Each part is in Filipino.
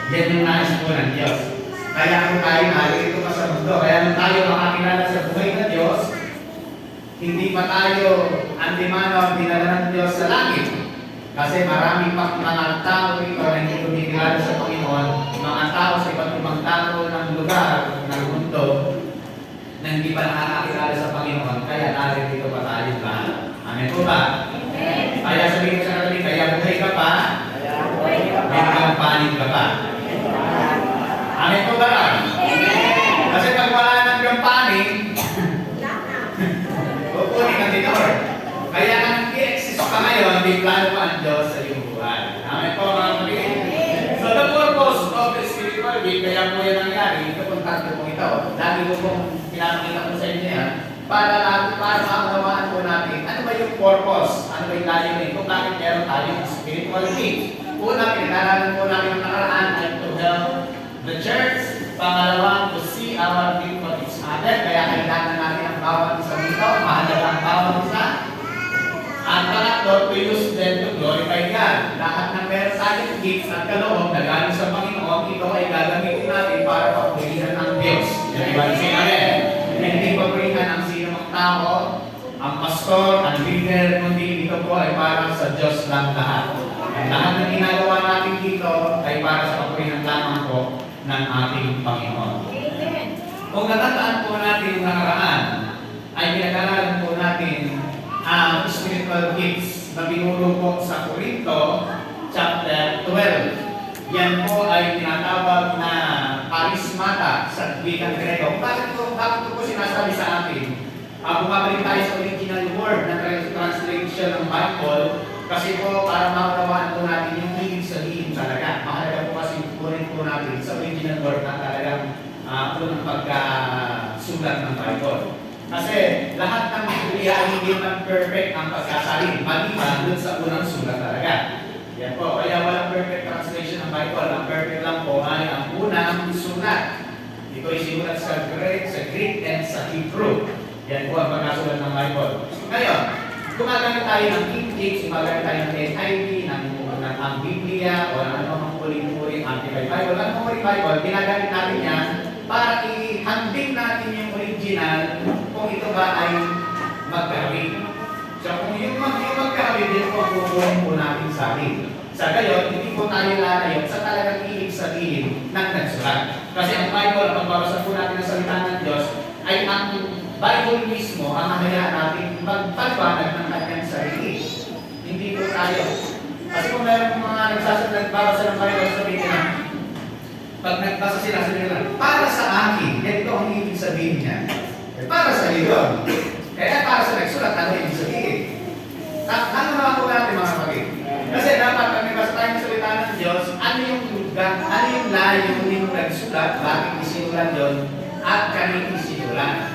Yan yung nais po ng Diyos. Kaya kung tayo narito pa sa mundo, kaya nung tayo makakilala sa buhay ng Diyos, hindi pa tayo andimano dinala ng Diyos sa langit. Kasi marami pang mga tao rito na hindi kumikilala sa Panginoon, mga tao sa iba't ibang tao ng lugar, ng mundo, na hindi pa nakakakilala sa Panginoon, kaya narito pa tayo lahat. Amen po ba? Amen. Kaya sabihin ko sa kanabi, kaya buhay ka pa, biglang panig ka pa. Amen po ba? Amen. Kasi pag wala nang gampanig, kukunin ang tinor. Kaya nang i-exist ka ngayon, may plano pa ang Diyos sa iyong buhay. Amen po mga kapatid. So the purpose of the spiritual week, kaya po yan nangyari, ito pong tatlo pong ito. Lagi ko pong pinapakita ko sa inyo yan, para maunawaan po natin, ano ba yung purpose? Ano ba yung layunin? Kung bakit meron tayong spiritual week. Una, pinag-aralan po natin ang nakaraan ay to help the church. Pangalawa, to see our gift of each other. Kaya kailangan natin ang bawat isa dito. Mahalaga ang bawat isa. At pangatlo, to use them to glorify God. Lahat ng meron tayong gifts at kaloob na galing sa Panginoon, ito ay gagamitin natin para papurihan ang Diyos. Yan ba yung sinabi? Hindi papurihan ang sino mang tao, ang pastor, ang leader, kundi ito po ay para sa Diyos lang lahat. Ang lahat ng ginagawa natin dito ay para sa papurihan lamang po ng ating Panginoon. Kung natataan po natin yung nakaraan, ay pinag-aralan po natin ang spiritual gifts na binuro po sa Corinto, chapter 12. Yan po ay tinatawag na charismata sa wikang Grego. Bakit po sinasabi sa atin? Bumabalik tayo sa original word na translation ng Bible kasi po para maunawaan po natin yung ibig sabihin talaga. Mahalaga po kasi kunin po natin sa original word na talagang unang pagkasulat ng Bible. Kasi lahat ng Biblia ay hindi man perfect ang pagkasalin, maliban dun sa unang sulat talaga. Yan po, kaya walang perfect translation ng Bible. Ang perfect lang po ay ang unang sulat. Ito ay sinulat sa Greek and sa Hebrew. Yan po ang pagkasulat ng Bible. Ngayon, gumagamit tayo ng King James, gumagamit tayo ng NIV, ng Biblia, o ng anumang uling-uling Amplified Bible. Ang Bible, ginagamit natin yan para i-handling natin yung original kung ito ba ay magkahawig. So kung yung magkahawig, din po kukunin po natin sa atin. Sa gayon, hindi po tayo lalayo sa talagang ibig sabihin ng nagsulat. Kasi ang Bible, ang pagbabasa po natin ng salita ng Diyos, ay ang Bible mismo ang mahayaan natin magpaliwanag ng kanyang sarili. Hindi po tayo. Kasi kung meron mga nagbabasa ng Bible, sabihin na, pag nagbasa sila, sabihin na, para sa akin, ganito ang ibig sabihin niya. Para sa iyo. Kaya para sa nagsulat, ano ibig sabihin? Ano naman po natin mga kapatid? Kasi dapat pag nagbasa tayo ng salita ng Diyos, ano yung layo ng nagsulat, bakit isinulat yun, at kanino isinulat.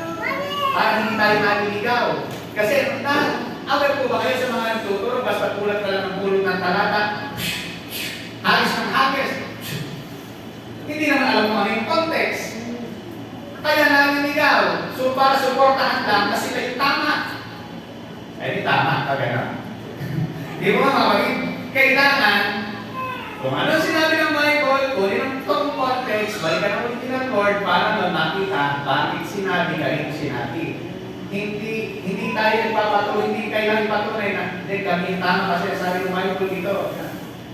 Para hindi tayo naliligaw. Kasi aware po ba kayo sa mga nagtuturo, basta pulat ka lang ng pulot ng talata, halos ng hagis, hindi naman alam kung ano yung context. Kaya naliligaw. So para suportahan lang kasi sila yung tama. Eh di tama, kagana. Di mo mga kapatid, kailangan kung ano sinabi ng Bible, kunin ang toong context, balikan ang original word para makita bakit sinabi, ganito sinabi. Hindi tayo nagpapatuloy, hindi kailangan ipatunay na hindi kami tama kasi sabi ng Bible dito.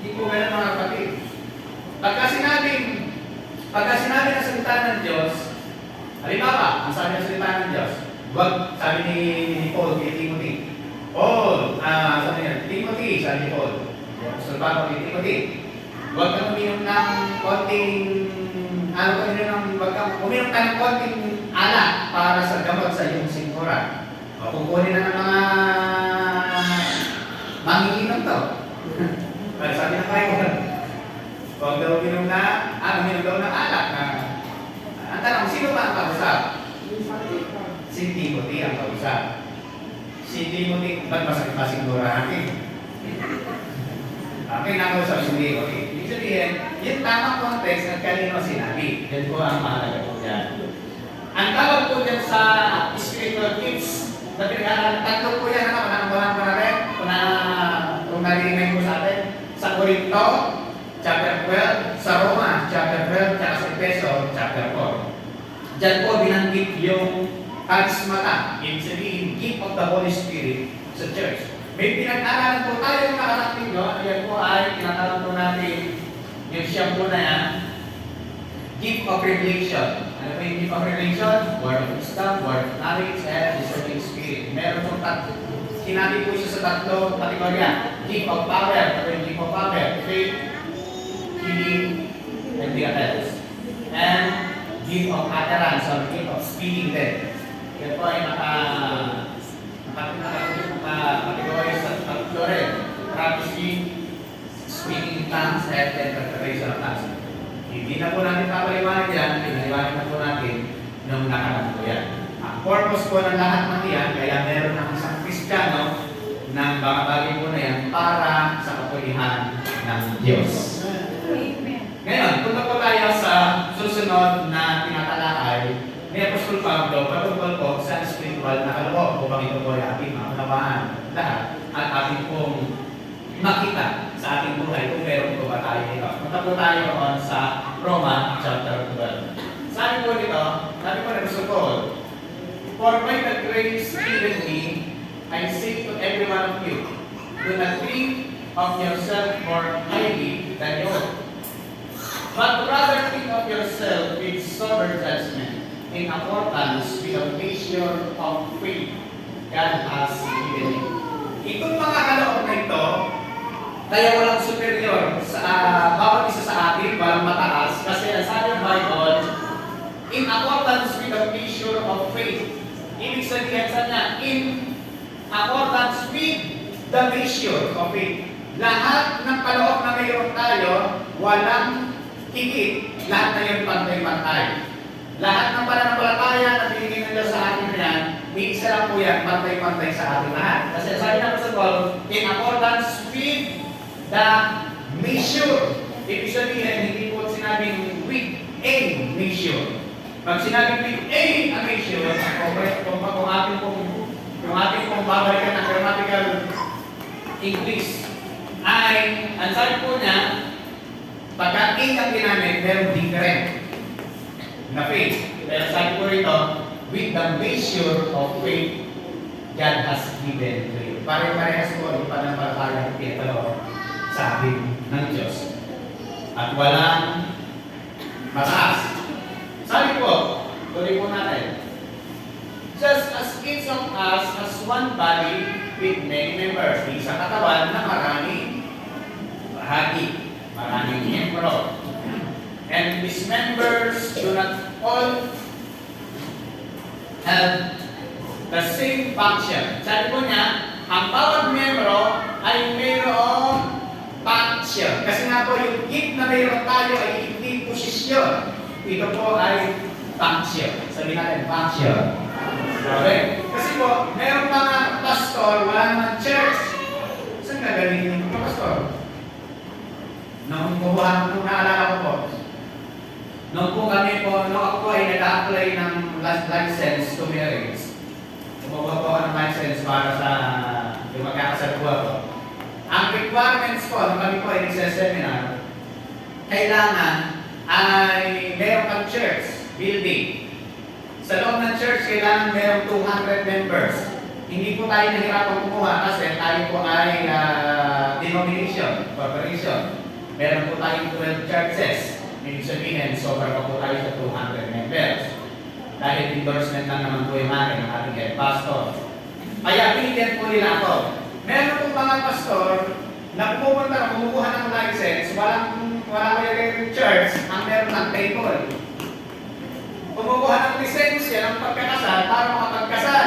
Hindi po ganun mga kapatid. Pagka sinabi ng salita ng Diyos, halimbawa, ang sabi ng salita ng Diyos, wag, sabi ni Paul kay Timothy. Paul, sabi niya, Timothy, sabi ni Paul. Gusto pa ako kay Timothy. Huwag kang uminom ng konting, uminom ka ng konting alak para sa gamot sa iyong singkura. O kukunin na ng mga manginginom to. Sabi ng Bible, huwag daw uminom daw ng alak na ang tanong, sino ba ang kausap? Si Timothy ang kausap. Si Timothy, ba't masakit pa siguro natin? Okay, nakausap si Timothy. Ibig sabihin, yung tamang context ng kanino sinabi. Yan po ang mahalaga po dyan. Ang tawag po dyan sa spiritual gifts, na pinag-aaral, tatlo po yan, walang ko na rin, kung narinig mo sa atin, sa Corinto, chapter 12, sa Roma, Diyan po binanggit yung charismata, ibig sabihin, gift of the Holy Spirit sa church. May pinag-aralan po tayo nakarang linggo, ayan po ay tinatawag po natin yung siyam po na yan, gift of revelation. Ano po yung gift of revelation? Word of wisdom, word of knowledge, and discerning spirit. Meron po tatlo. Sinabi po siya sa tatlo kategorya. Gift of power, ano po yung gift of power? Faith, healing, and miracles. And gift of utterance, or gift of speaking then. Yan po ay kategorya sa tatlo rin. Prophecy, speaking in tongues, and interpretation of tongues. Hindi na po natin papaliwanag yan, pinaliwanag na po natin nung nakaraan po yan. Ang purpose po ng lahat ng yan, kaya meron ng isang Kristiyano ng mga bagay po na yan para sa kapulihan ng Diyos. Ngayon, punta po tayo sa susunod na tinatalakay ni Apostol Pablo patungkol po sa spiritual na kaloob upang ito po ay ating maunawaan lahat at ating pong makita sa ating buhay kung meron po ba tayo nito. Punta po tayo on sa Roma chapter 12. Sabi po nito, sabi po ni Apostol Paul, "For by the grace given me, I say to every one of you, do not think of yourself more highly than you ought, but rather think of yourself with sober judgment, in accordance with the measure of faith God has given you." Itong mga kaloob na ito, kaya walang superior sa bawat isa sa atin, walang mataas, kasi ang sabi ng Bible, in accordance with the measure of faith. Ibig sabihin sa niya, in accordance with the measure of faith. Lahat ng kaloob na mayroon tayo, walang higit, lahat na yun pantay-pantay. Lahat ng pananampalataya na binigay ng Diyos sa atin yan, isa lang po yan, pantay-pantay sa atin lahat. Kasi sabi ng sa Paul, in accordance with the measure. Ibig sabihin, hindi po sinabing with a measure. Pag sinabing with a measure, kung ating pong babalikan ng grammatical English, ay, ang sabi po niya, pagka a ang ginamit, meron different na faith. Pero sabi po rito, with the measure of faith God has given to you. Pare-parehas po ang pananampalataya ng pinatalo sa atin ng Diyos. At walang mataas. Sabi po, tuloy po natin, just as each of us has one body with many members, isang katawan na maraming bahagi, maraming miyembro. And these members do not all have the same function. Sabi po niya, ang bawat miyembro ay mayroong function. Kasi nga po, yung gift na mayroon tayo ay hindi posisyon. Ito po ay function. Sabihin natin, function. Okay? Kasi po, mayroong mga pastor, wala naman church. Saan gagawin yung mga pastor? Nung naalala ko po, nung po kami po, nung ako po ay nag-apply ng license to marriage, kumuha po ako ng license para sa yung magkakasaluwa ko. Ang requirements po, nung kami po ay nagsaseminar, kailangan ay meron kang church building. Sa loob ng church, kailangan merong 200 members. Hindi po tayo nahirapan kumuha kasi tayo po ay denomination, corporation. Meron po tayong 12 churches. Ibig sabihin, sobra pa po tayo sa 200 members. Dahil endorsement lang naman po yung akin ng ating head pastor. Kaya binigyan po nila ako. Meron po mga pastor na pumunta, kumukuha ng license, wala yung church, ang meron ng table. Kumukuha ng lisensya ng pagkakasal para makapagkasal.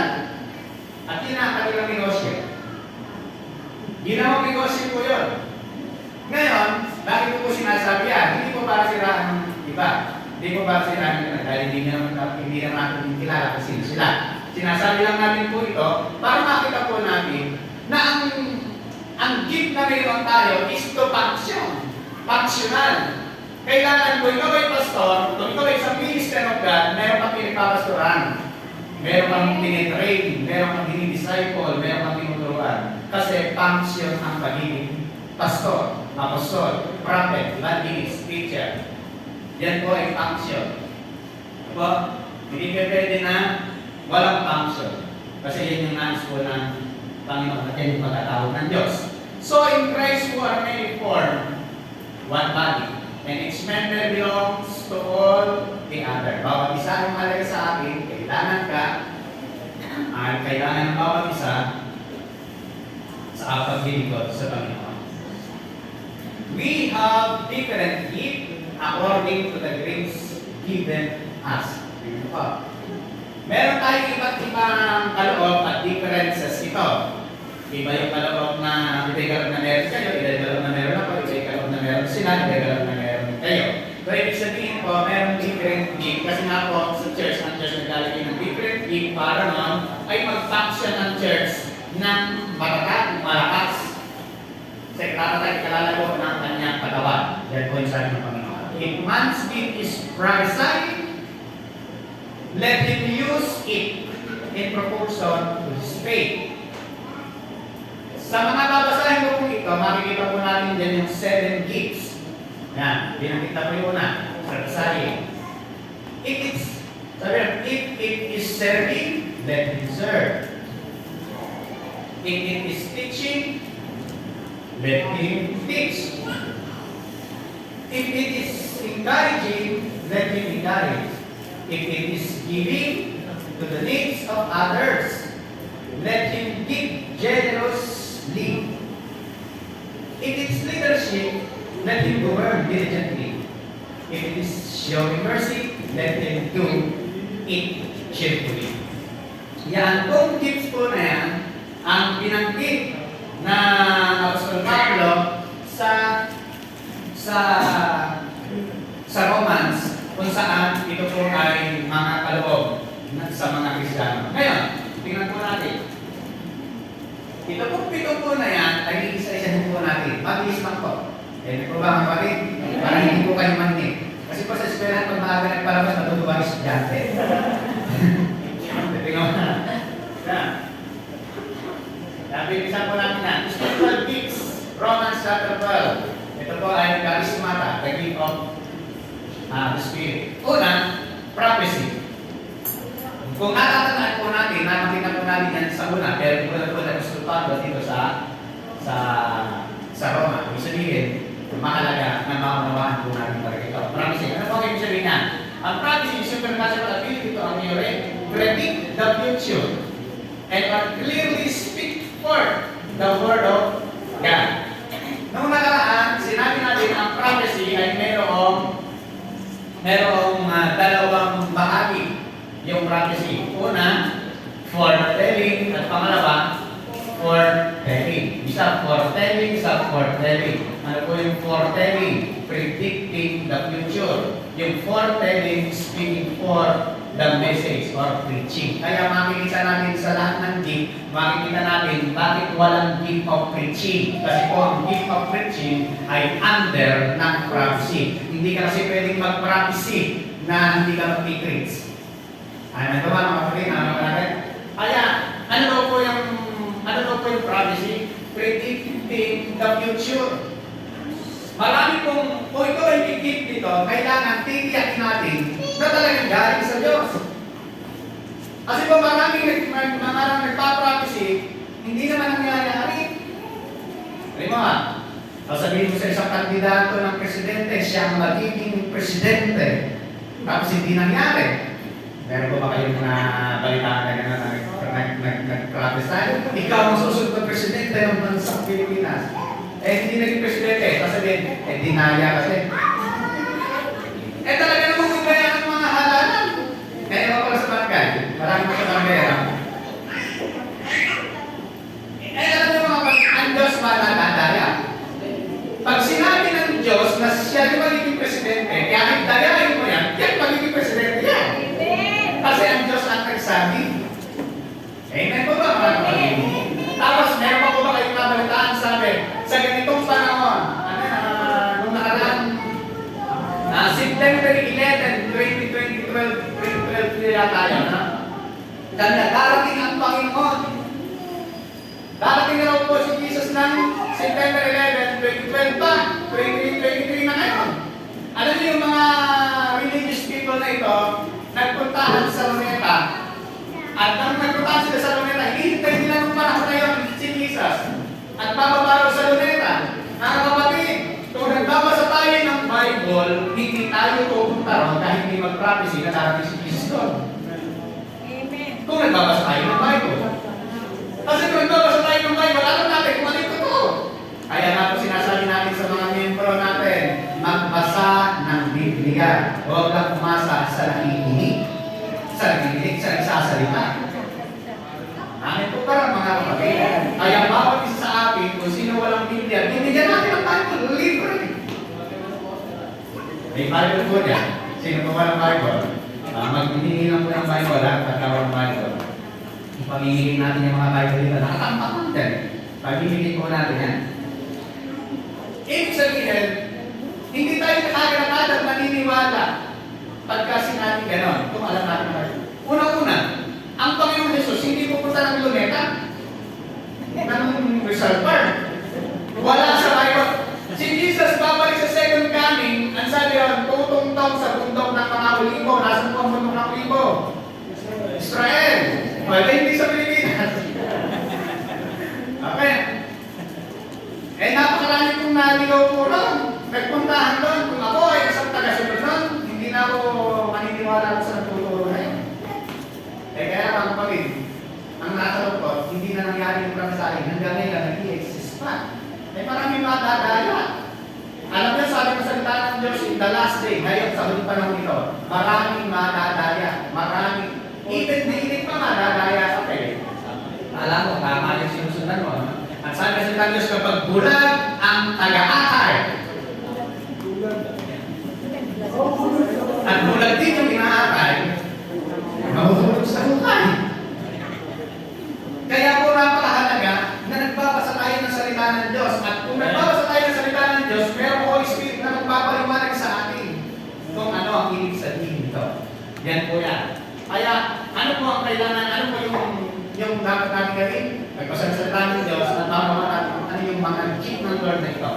At yun ang kanilang negosyo. Ginawang negosyo po yun. Ngayon, bakit po sinasabi yan? Hindi po para siraan ng iba. Hindi po para siraan ng iba. Dahil hindi naman natin kilala kung sino sila. Sinasabi lang natin po ito para makita po natin na ang gift na mayroon tayo is to function. Functional. Kailangan kung ikaw ay pastor, kung ikaw ay isang minister of God, meron kang pinipapastoran. Meron kang tinitrain, meron kang dinidisciple, meron kang tinuturuan. Kasi function ang pagiging pastor, apostol, prophet, evangelist, teacher. Yan po ay function. Diba? Hindi ka pwede na walang function. Kasi yun yung nais po ng Panginoon at yan yung pagkatawag ng Diyos. So in Christ who are many form one body, and each member belongs to all the other. Bawat isa yung halaga sa akin, kailangan ka, at kailangan ng bawat isa sa paglilingkod sa Panginoon. We have different gifts according to the grace given us. Meron tayong iba't ibang kaloob at differences ito. Iba yung kaloob na kaloob na meron kayo, iba yung kaloob na meron ako, iba yung kaloob na meron sila, iba yung kaloob na meron kayo. So, ibig sabihin po, meron different gift. Kasi nga po, sa church, ang church naglalagay ng different gift para noon ay mag-function ng church ng malakas. Kasi tatatay kalalago ng kanyang katawan. Yan po yung sabi ng Panginoon. If man's gift is prophesying, let him use it in proportion to his faith. Sa mga babasahin ko po ito, makikita po natin din yung 7 gifts. Yan, pinakita po yung una, prophesying. If it is serving, let him serve. If it is teaching, let him teach. If it is encouraging, let him encourage. If it is giving to the needs of others, let him give generously. If it is leadership, let him govern diligently. If it is showing mercy, let him do it cheerfully. Yan, kung gifts po na yan, ang binanggit na Apostol Pablo sa Romans, kung saan ito po ay mga kaloob sa mga Kristiyano. Ngayon, tingnan po natin. Ito po, pito po na yan, ay isa-isa po natin. Mabilis lang po. Eh, po ba kapatid? Para hindi po kayo manig. Kasi po sa eskwelahan, pag maaga nagpalabas, natutuwa yung estudyante. Tingnan mo na. Nabilisan po natin yan. Spiritual gifts, Romans chapter 12. Ito po ay charismata, the gift of the Spirit. Una, prophecy. Kung natatandaan po natin, nakakita po natin yan sa una, pero po na po na Pablo dito sa Roma. Ibig sabihin, mahalaga na maunawaan po natin talaga ito. Prophecy. Ano po ang ibig sabihin na? Ang prophecy is supernatural ability to predict the future and clearly speak forth the word of God. Noong nakaraan, sinabi natin ang prophecy ay merong dalawang bahagi yung prophecy. Una, foretelling, at pangalawa, foretelling. Isa foretelling, isa foretelling. Ano po yung foretelling? Predicting the future. Yung foretelling, speaking for the message or preaching. Kaya makikita natin sa lahat ng gift, makikita natin bakit walang gift of preaching. Kasi po ang gift of preaching ay under ng prophecy. Hindi ka kasi pwedeng mag-prophecy na hindi ka mag-preach. Ano ba mga kapatid? Ano ba natin? Kaya, ano po yung prophecy? Predicting the future. Marami kung ito ay gift dito, kailangan titiyakin natin na talagang galing sa Diyos. Kasi po maraming nagpa-prophecy, hindi naman nangyayari. Alam mo nga, sasabihin mo sa isang kandidato ng presidente, siya ang magiging presidente. Tapos hindi nangyari. Meron po ba kayong balitaan na gano'n nag-prophesy? Ikaw ang susunod na presidente ng bansang Pilipinas. Hindi naging presidente, sasabihin, dinaya kasi. Talaga namang magaya ng mga halalan. Kaya pala sa barangay. Marami mo sa barangay. Alam mo mga ang Diyos mananadaya. Pag sinabi ng Diyos na siya yung magiging presidente, kaya nagdayain mo yan, yan magiging presidente yan. Kasi ang Diyos ang nagsabi. Amen po ba? Tapos meron pa po ba kayong nabalitaan sabi, sa ganitong panahon, nung nakaraan, September 11, 2012 nila tayo, darating ang Panginoon. Darating na raw po si Jesus ng September 11, 2012 pa, 2023 na ngayon. Alam niyo yung mga religious people na ito, nagpuntahan sa prophecy na darating si Jesus doon. Amen. Kung nagbabasa tayo ng Bible. Kasi kung nagbabasa tayo ng Bible, alam natin kung ano yung totoo. Kaya nga po sinasabi natin sa mga miyembro natin, magbasa ng Biblia. Huwag lang umasa sa nakikinig. Sa nagsasalita. Amin po para mga kapatid. Kaya bawat isa sa atin, kung sino walang Biblia, binigyan natin ang Bible, libre. May Bible po niya. Sino po walang Bible? Magbihingi lang po ng Bible, pagka walang Bible. Ipamimigay natin yung mga Bible dito. Nakatampak natin. Pamimigay po natin yan. Ibig sabihin, hindi tayo nakagalatatag maniniwala pagka sinabi ganon, kung alam natin naman. Una-una, ang Panginoon Jesus hindi pupunta ng luneta ng reservoir. Wala sa Bible. Si Jesus babalik sa second coming, ang sabi yun, tutungtong sa bundok ng mga olibo. Nasaan po ang bundok ng olibo? Israel. Wala hindi sa Pilipinas. Okay. Eh napakarami kong naligaw po doon. Nagpuntahan doon. Kung ako ay isang taga-sunod doon, hindi na ako maniniwala sa natuturo na yun. Eh kaya mga kapatid, ang nakalungkot, hindi na nangyari yung pagkasahin. Hanggang ngayon, nag-i-exist pa. Eh maraming madadala. Alam niyo, sabi ko sa salita ng Diyos, in the last day, ngayon sa huling panahon ito, maraming madadaya. Maraming, even diinig pa madadaya sa pwede. Alam mo, tama yung sinusundan mo. At sabi sa salita ng Diyos, kapag bulag ang taga-akay, at bulag din yung inaakay, mahuhulog sa hukay. Kaya po napakahalaga na nagbabasa tayo ng salita ng Diyos. At kung nagbabasa tayo ng salita ng Diyos, mayroong Holy Spirit na magpapaliwanag sa atin kung ano ang ibig sabihin nito. Yan po yan. Kaya, ano po ang kailangan, ano po yung dapat natin gawin? Nagbasa ng salita ng Diyos at mamawa natin ano yung mga keep ng Lord na ito.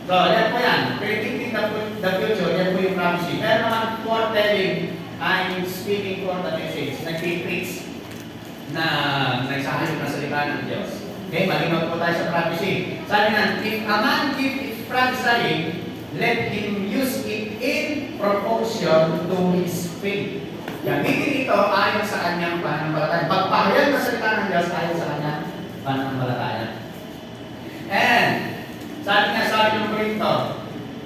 So, yan po yan. Predicting the future, yan po yung prophecy. Pero naman foretelling, I'm speaking for the message. Nag-preach na nagsahayos na salita ng Diyos. Okay, malinaw po tayo sa prophecy. Sabi na, if a man give his prophesying, let him use it in proportion to his faith. Gamitin ito ayon sa kanyang pananampalataya. Pagpahayag na salita ng Diyos ayon sa kanyang pananampalataya. And, sabi ng Korinto,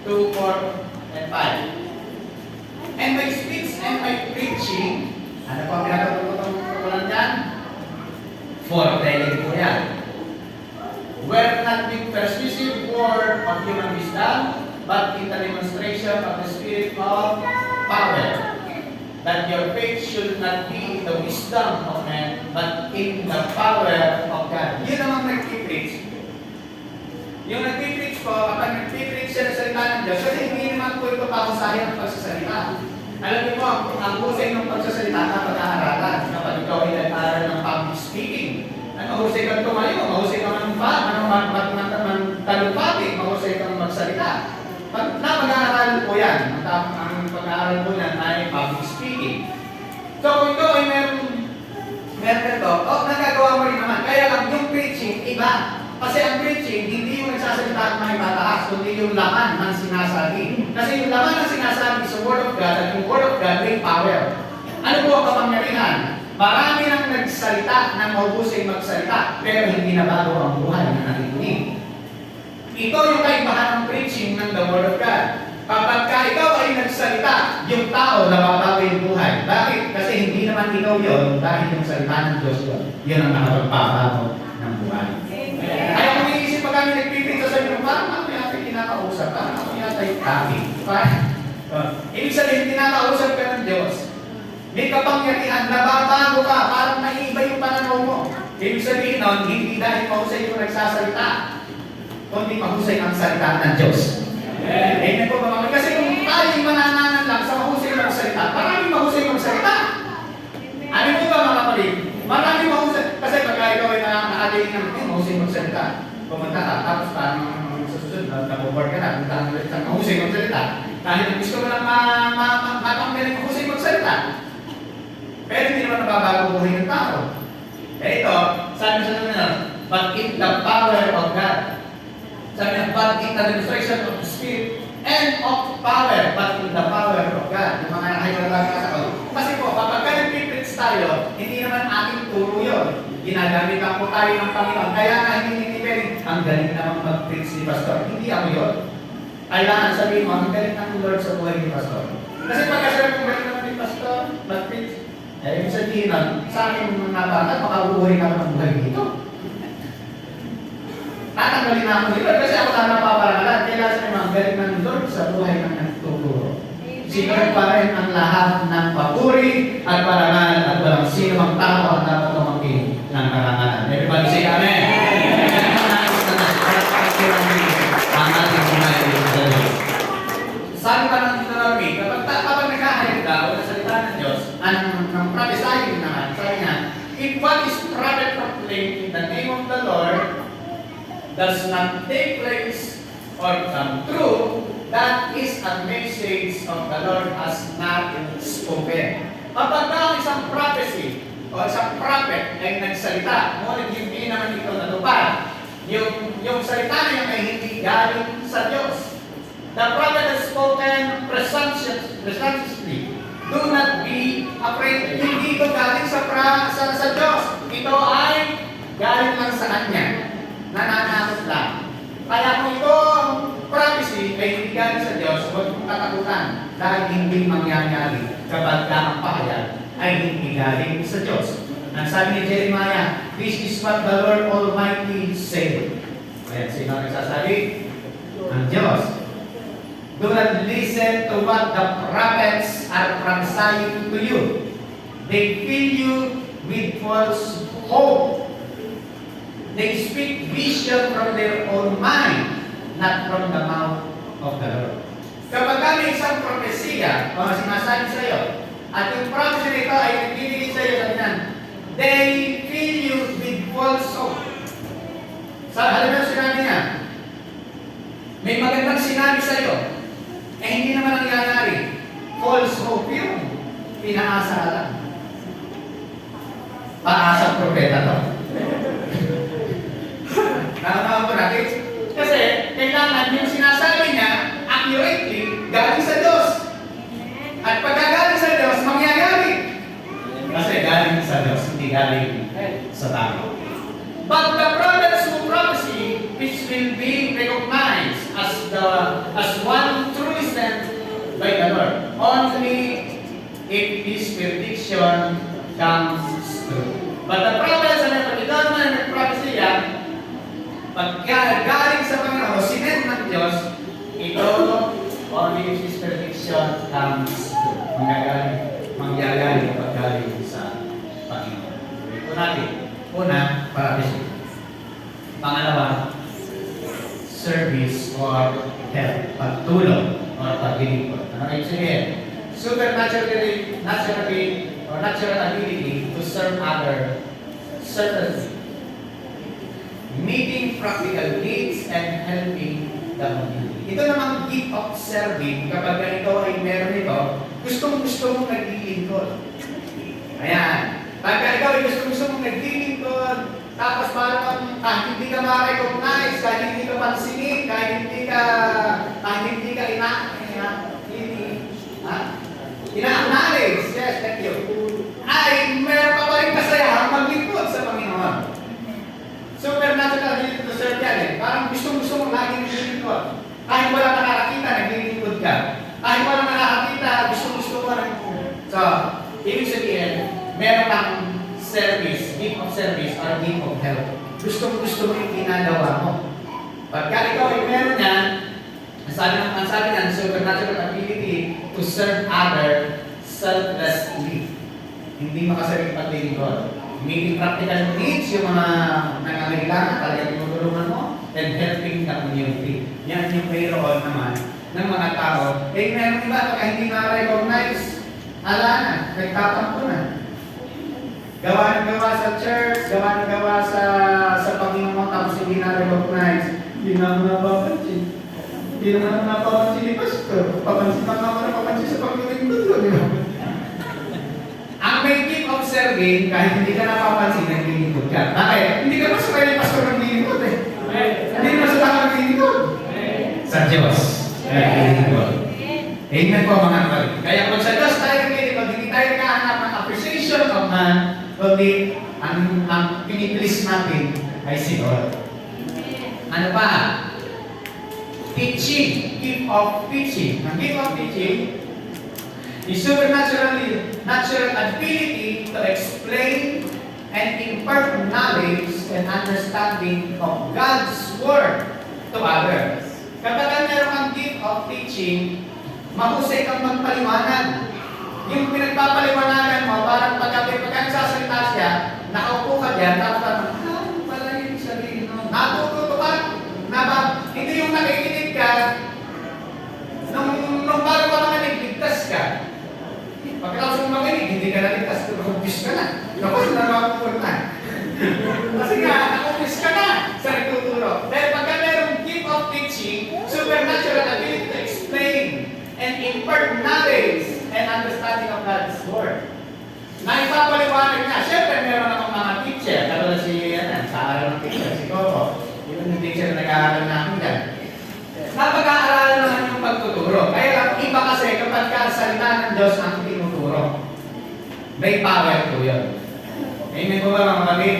2, 4, and 5. And my speech and my preaching, ano po ang pinagatutunan dyan? Foretelling po yan. Were not with persuasive word of human wisdom, but in the demonstration of the Spirit of power. That your faith should not be in the wisdom of men, but in the power of God. Yun namang nag-preach. Yung nag-preach po, kapag nag-preach siya ng salita ng Diyos, kasi hindi naman po ito pakusahin ang pagsasalita. Alam niyo po, ang husay ng pagsasalita na pag-aaralan kapag ikaw ay nag-aaral ng public speaking. Mahusay kang tumayo, mahusay kang talumpati, mahusay kang magsalita. Napag-aaral po yan. Ang pag-aaral po yan ay public speaking. So kung ikaw ay meron ito, nagagawa mo rin naman. Kaya lang yung preaching, iba. Kasi ang preaching, hindi yung nagsasalita at may mataas, kundi yung laman ng sinasabi. Kasi yung laman ng sinasabi sa Word of God at yung Word of God may power. Ano po ang kapangyarihan? Marami nang nagsalita ng mahusay magsalita, pero hindi na bago ang buhay na nakikinig. Ito yung kaibahan ng preaching ng the Word of God. Kapag ikaw ay nagsalita, yung tao nababago yung buhay. Bakit? Kasi hindi naman ikaw yun, dahil yung salita ng Diyos yun. Yun ang nakapagpapago ng buhay. Kaya kung iisip pa kami nagpipig sa sabi, parang ako yata yung kinakausap, parang ako yata yung topic. Ibig sabihin, kinakausap ka ng Diyos. May kapangyarihan, nababago ka, parang naiiba yung pananaw mo. Ibig sabihin nun, hindi dahil mahusay yung nagsasalita, kundi mahusay ang salita ng Diyos. Amen po ba? Kasi kung tayo manananan lang sa mahusay ng salita, maraming mahusay ng salita. Ano po ba mga kapatid? Maraming mahusay. Kasi pag ikaw ay nakagaling ng mahusay ng salita, pumunta ka, tapos parang sa susunod, nag-over ka na, punta ka sa mahusay ng salita. Dahil gusto mo lang matanggalin mahusay ng salita. Pero hindi naman nababago buhay ng tao. Eh ito, sabi sa naman, but in the power of God. Sabi niya, but in the demonstration of the Spirit and of power, but in the power of God. Yung mga nakailan lang sa bahay ng Panginoon. Kaya nga hindi ninipiling, ang galing naman mag-preach ni Pastor. Hindi ako yun. Kailangan sabihin mo, ang galing ng Lord sa buhay ni Pastor. Kasi pagkasabi mo, galing naman ni Pastor, mag-preach. Ibig sabihin nun, sa akin mga nabangat, makabuhay ka ng buhay dito. Tatanggalin na ako dito kasi ako na napaparangalan. Kailangan sabihin mo, ang galing ng Lord sa buhay ng nagtuturo. Sino pa rin ang lahat ng papuri at parangalan at walang sino mang tao ang dapat tumangkin ng karangalan. Everybody say Amen. Ang ating buhay sa Diyos. Sabi pa ng Deuteronomy, kapag naghahanap ka o nasalita ng Diyos, ng prophesying naman, sabi niya, if what is prophet proclaimed in the name of the Lord does not take place or come true, that is a message of the Lord has not spoken. Kapag ang isang prophecy o isang prophet ay nagsalita, ngunit hindi naman ito natupad, yung salita niya ay hindi galing sa Diyos. The prophet has spoken presumptuously. Do not be afraid. Hindi ito galing sa Diyos. Ito ay galing lang sa Kanya. Nananakot lang. Kaya kung ito prophecy ay hindi galing sa Diyos, huwag mong katakutan dahil hindi mangyayari kapag ang pahayag ay hindi galing sa Diyos. Ang sabi ni Jeremiah, this is what the Lord Almighty said. Ayan, sino ang nagsasabi? Ang Diyos. Do not listen to what the prophets are prophesying to you. They fill you with false hope. They speak vision from their own mind, not from the mouth of the Lord. Kapag may isang propesya o sinasabi sa iyo, at yung prophecy nito ay nagbibigay sa iyo, sabi niyan, they fill you with false hope. Halimbawa sinabi niya, may magandang sinabi sa iyo, hindi naman nangyayari. False hope yun. Pinaasa lang. Paasang propeta to. Nakatawa po natin. Kasi kailangan yung sinasabi niya accurately galing sa Diyos. At pagkagaling sa Diyos, mangyayari. Kasi galing sa Diyos, hindi galing sa tao. But the prophets who prophesy, which will be recognized as one truly sent by the Lord, only if his prediction comes true. But the prophets and the naman ng prophecy, pag galing sa Panginoon, sinend ng Diyos, ito, only if his prediction comes true. Mangyayari kapag galing sa Panginoon. Ito natin. Una, prophecy. Pangalawa, service or help, pagtulong or paglilingkod. Ano kayo sabihin? Supernaturally, natural ability to serve other, certainly. Meeting practical needs and helping the community. Ito namang gift of serving, kapag ganito ay meron ito, gustong-gusto mong naglilingkod. Ayan. Pagka ikaw ay gusto mong naglilingkod, tapos parang kahit hindi ka ma-recognize, kahit hindi ka pansinin, kahit hindi ka ina-acknowledge, yes, thank you, ay meron ka pa rin kasayahan maglingkod sa Panginoon. Supernatural ability to serve yan eh. Parang gusto mong laging naglilingkod. Kahit wala nakakakita, naglilingkod ka. Kahit wala nakakakita, gusto mo naglilingkod. So, ibig sabihin, meron kang service, gift of service, or gift of help. Gusto mo yung ginagawa mo. Pagka ikaw ay meron yan, ang sabi ng supernatural ability to serve other selflessly. Hindi makasarili paglilingkod. Meeting practical needs, yung mga nangangailangan, talagang tinutulungan mo, and helping the community. Yan yung mayroon naman ng mga tao. Meron iba, pagka hindi na-recognize, ala na, nagtatampo na. Gawa ng gawa sa church, gawa ng gawa sa Panginoon, tapos hindi na-recognize, hindi naman napapansin. Hindi naman napapansin ni Pastor. Papansin pa naman napapansin sa paglilingkod ko, di ba? Ang may gift of serving, kahit hindi ka napapansin, naglilingkod ka. Bakit? Hindi ka mas pwede Pastor naglilingkod eh. Hindi naman sa tao naglilingkod. Sa Diyos. Naglilingkod. Amen po mga kapatid. Kaya kung sa Diyos tayo naglilingkod, hindi tayo nakahanap ng appreciation of man, kundi Ang pinipilis natin ay si Lord. Ano pa? Teaching. Gift of teaching. Ang gift of teaching is natural ability to explain and impart knowledge and understanding of God's Word to others. Kapag meron kang gift of teaching, mahusay kang magpaliwanag. Yung pinagpapaliwanagan mo, parang pagka nagsasalita siya, nakaupo ka dyan, tapos pala yung sabihin mo, natututo ka, hindi yung nakikinig ka, nung bago ka naman ligtas ka. Pagkatapos mong makinig, hindi ka naligtas, nakumpis ka na. Naku, nakakupon na. Kasi nga, nakumpis ka na sa nagtuturo. Dahil pagka merong gift of teaching, supernatural ability to explain and impart knowledge and understanding of God's Word. Na ipapaliwanag niya. Siyempre, meron akong mga teacher. Katulad sa araw ng teacher, si Coco. Yung teacher na nag-aaral namin dyan. Napag-aaralan naman yung pagtuturo. Kaya lang, iba kasi kapag salita ng Diyos ang tinuturo. May power po yun. Amen po ba mga kapatid?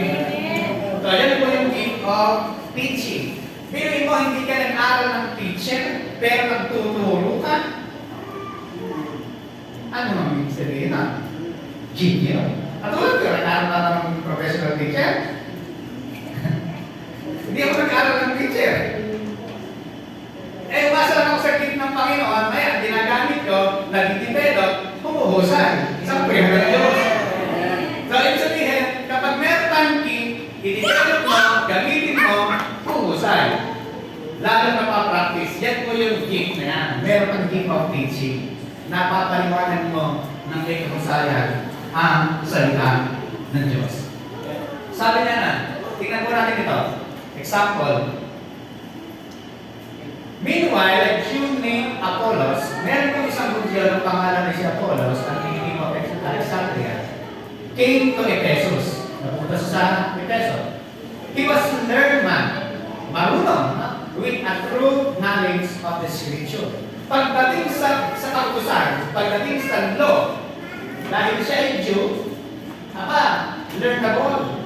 So, yan po yung gift of teaching. Biruin mo, hindi ka nag-aaral ng teacher, pero nagtuturo ka. Ano ang ibig sabihin na? Genius. At tulad ko, nag-aaral ng professional teacher. Hindi ako nag-aaral ng teacher. Umasa lang ako sa gift ng Panginoon, kaya ginagamit ko, nag-develop, humuhusay. Isang prema ng Diyos. So, ibig sabihin, kapag meron kang gift, i-develop mo, gamitin mo, huhusay. Lalo na pa-practice. Yan po yung gift na yan. Meron kang gift of teaching. Napapaliwanan mo ng ikahusayan ang salita ng Diyos. Sabi niya na, tingnan po natin ito. Example. Meanwhile, a Jew named Apollos, meron po isang Hudyo ng pangalan ni si Apollos, ang king of Alexandria, came to Ephesus. Napunta sa Ephesus. He was a learned man, marunong, with a true knowledge of the Scripture. Pagdating sa kautusan, pagdating sa law, dahil siya ay Jew, learnable.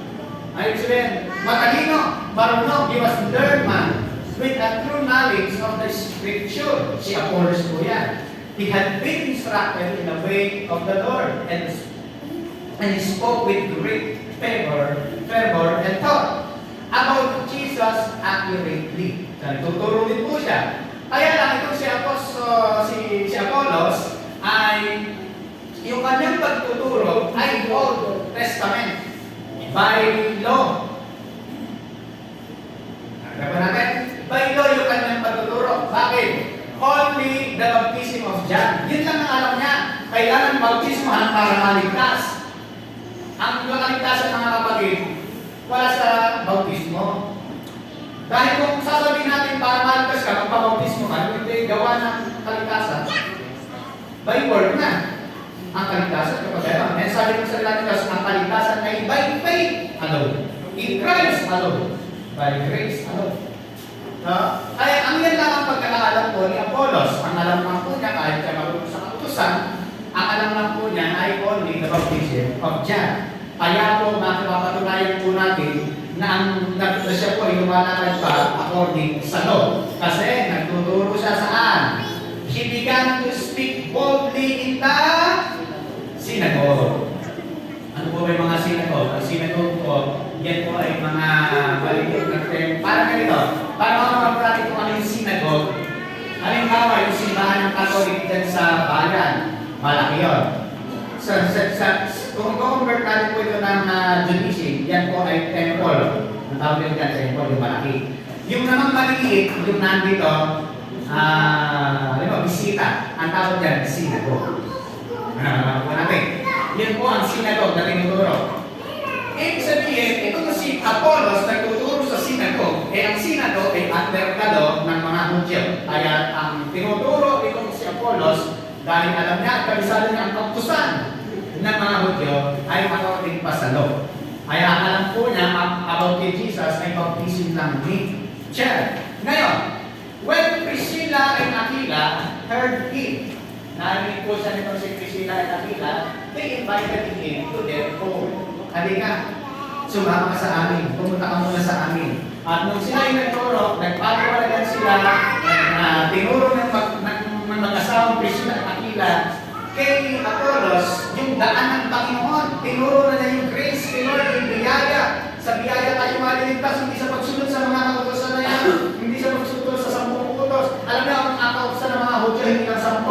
Ayun sabihin, matalino, marunong, he was a learned man, with a true knowledge of the Scripture. Si Apollos po yan. He had been instructed in the way of the Lord and he spoke with great fervor and thought about Jesus accurately. Nagtuturo din po siya. Kaya lang itong si Apollos ay yung kanyang pagtuturo ay Old Testament by law. Nagkapan natin? By law yung kanyang pagtuturo. Bakit? Only the baptism of John. Yun lang ang alam niya. Kailangan baptismohan para maligtas. Ang kaligtasan ng mga kapatid, wala sa baptismo. Dahil kung sasabihin natin para maligtas ka, magpabaptismo ka, hindi gawa ng kaligtasan. By word na. Ang kaligtasan, kapag gano'n. Eh, sabi ng salita ng Diyos, ang kaligtasan ay by faith alone. In Christ alone. By grace alone. Kaya ang yan lang ang pagkakaalam po ni Apollos. Ang alam lang po niya, kahit siya marunong sa kautusan, ang alam lang po niya ay only the baptism of John. Kaya po, mapapatunayan po natin na siya po ay lumalakad pa according sa law. Kasi nagtuturo siya saan? He began to speak boldly in the synagogue. Ano po ba yung mga synagogue? Ang synagogue po, yan po ay mga baliktad na term. Parang ganito. Para makakapag natin kung ano yung synagogue. Halimbawa, yung simbahan ng Katolik dyan sa bayan. Malaki yun. Kung convert natin po ito ng Judaism, yan po ay temple. Ang tawag yung dyan, temple, yung malaki. Yung namang maliit, yung nandito, bisita. Ang tawag dyan, synagogue. Ano po natin? Yan po ang synagogue na tinuturo. Ibig sabihin, ito si Apollos nagtuturo sa synagogue. Ang synagogue ay under the law ng mga Hudyo. Kaya ang tinuturo itong si Apollos, dahil alam niya, kabisado niya ang kautusan ng mga Hudyo, ay makarating pa sa law. Kaya alam po niya about kay Jesus ay baptism lang ni siya. Ngayon, when Priscilla and Aquila heard him, narinig po siya nito si Priscilla and Aquila, they invited him to their home. Halika, sumama ka sa amin, pumunta ka muna sa amin. At nung sila yung nagturo, nagpapawalagan sila, tinuro ng mag-asawang Priscilla at Aquila kay Apollos, yung daan ng Panginoon. Tinuro na niya yung grace, tinuro yung biyaya. Sa biyaya tayo maliligtas, hindi sa pagsunod sa mga kautosan na yan, hindi sa pagsunod sa 10 utos. Alam niyo, ang kautosan ng mga Hudyo, hindi lang 10.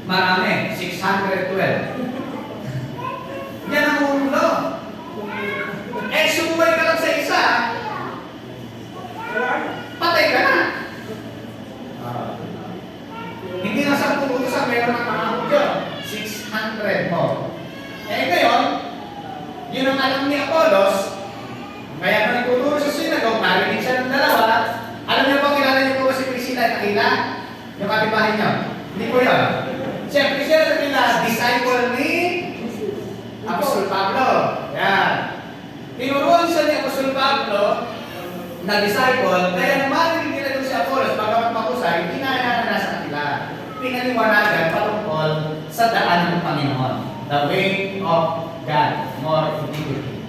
Marami, 612. Yan ang umulo. Eh, sumuway ka lang sa isa, patay ka na. Hindi na 10 utosan, meron ng mga Hudyo. 600 mo. Eh, ngayon, yun ang alam ni Apollos, kaya nung nagtuturo sa synagogue, narinig siya ng dalawa. Alam niyo po, kilala niyo po ba si Priscilla at Aquila? Yung katibahin niyo? Hindi po yun. Siya, Priscilla at Aquila, disciple ni Apostol Pablo. Yan. Tinuruan siya ni Apostol Pablo na disciple, kaya nung marinig nila doon si Apollos, bagamat makusay, hinayaan na nasa kanila. Pinaniwanagan patungkol sa daan ng Panginoon. The way of God, more integrity.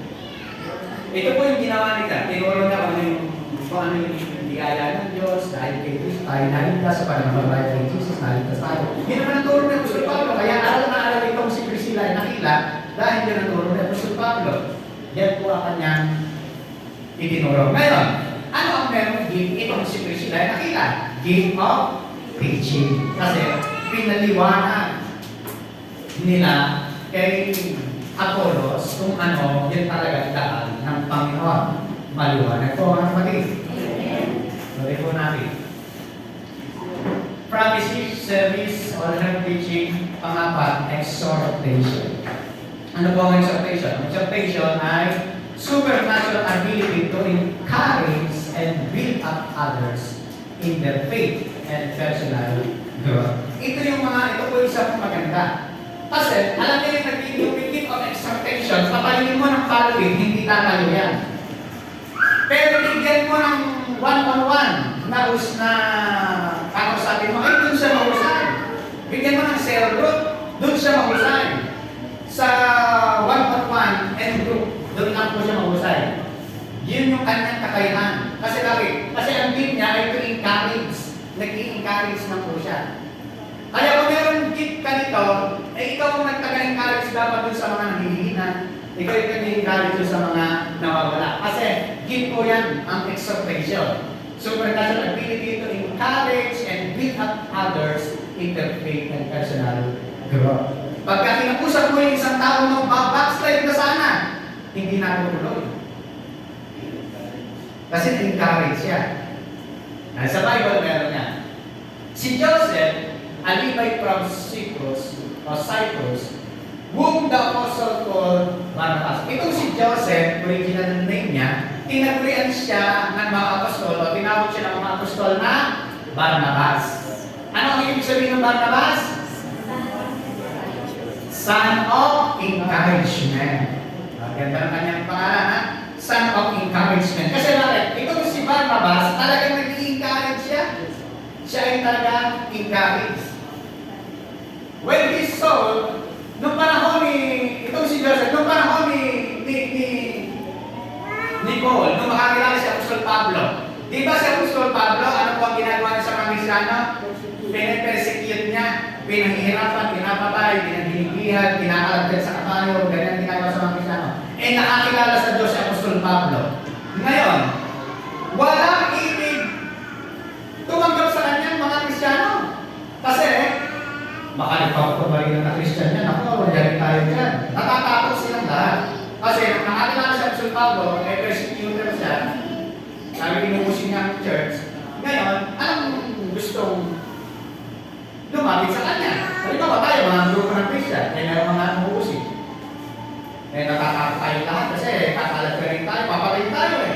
Ito po yung ginawa nila. Tinuro na kung ano yung biyaya ng Diyos, dahil kay Kristo tayo naligtas sa pananampalataya kay Jesus, naligtas tayo. Yun naman ang turo ng Apostol Pablo. Kaya aral na aral itong si Priscilla at Aquila dahil yun ang turo ng Apostol Pablo. Yan po ang kanyang itinuro. Ngayon, ano ang meron gift itong si Priscilla at Aquila? Gift of preaching. Kasi pinaliwanag nila kay Apollos kung ano yung talaga daan ng Panginoon. Maliwanag po ang kapatid. Tuloy po natin. Prophecy, service, oral preaching, pangapat, exhortation. Ano po ang exhortation? Exhortation ay supernatural ability to encourage and build up others in their faith and personal growth. Ito po isa pong maganda. Kasi, alam niyo yung nag-innovative of exhortation, papalingin mo ng following, hindi tatayo yan. Pero bigyan mo ng one-on-one na sabi mo, ay, dun siya mahusay. Bigyan mo ng cell group, dun siya mahusay. Sa one-on-one and group, dun lang po siya mahusay. Yun yung kanyang kakayahan. Kasi ang gift niya ay to encourage. Nag-i-encourage na po siya. Kaya kung meron gift ka nito, eh ikaw ang nagtaga-encourage dapat dun sa mga nanghihina. Ikaw yung nag-encourage dun sa mga nawawala. Kasi gift po yan ang exhortation. Supernatural ability to encourage and build up others in their faith and personal growth. Pagka kinapusap mo yung isang tao na backslide na sana, hindi na tutuloy. Kasi encourage siya. Sa Bible meron niya. Si Joseph, a Levite from Cyprus, whom the apostle called Barnabas. Itong si Joseph, original name niya, tinagurian siya ng mga apostol, o tinawag siya ng mga apostol na Barnabas. Ano ang ibig sabihin ng Barnabas? Son of encouragement. Ganda ng kanyang pangalan, ha? Son of encouragement. Kasi bakit? Itong si Barnabas, talagang nag-i-encourage siya. Siya ay talagang encourage. When he saw, nung panahon itong si Joseph, nung panahon ni Paul, nung makakilala si Apostol Pablo, di ba si Apostol Pablo, ano po ang ginagawa niya sa mga Kristyano? Pine-persecute niya, pinahihirapan, pinapatay, pinagdinigihan, kinakalagdag sa kabayo, ganyan ginagawa sa mga Kristyano. Eh nakakilala sa Diyos si Apostol Pablo. Ngayon, walang ibig tumanggap sa kanyang mga Kristyano. Kasi, baka nagpapabarin na Christian yan, ako, wala tayo dyan. Natatakot silang lahat. Kasi nung nakakilala sa Apostol Pablo, may persecutor siya, sabi inuusin niya ang church. Ngayon, anong gustong lumapit sa kanya? Halimbawa tayo, mga grupo ng Christian, may meron mga umuusin. Eh, natatakot tayo lahat kasi kakalat ka rin tayo, papalayin tayo eh.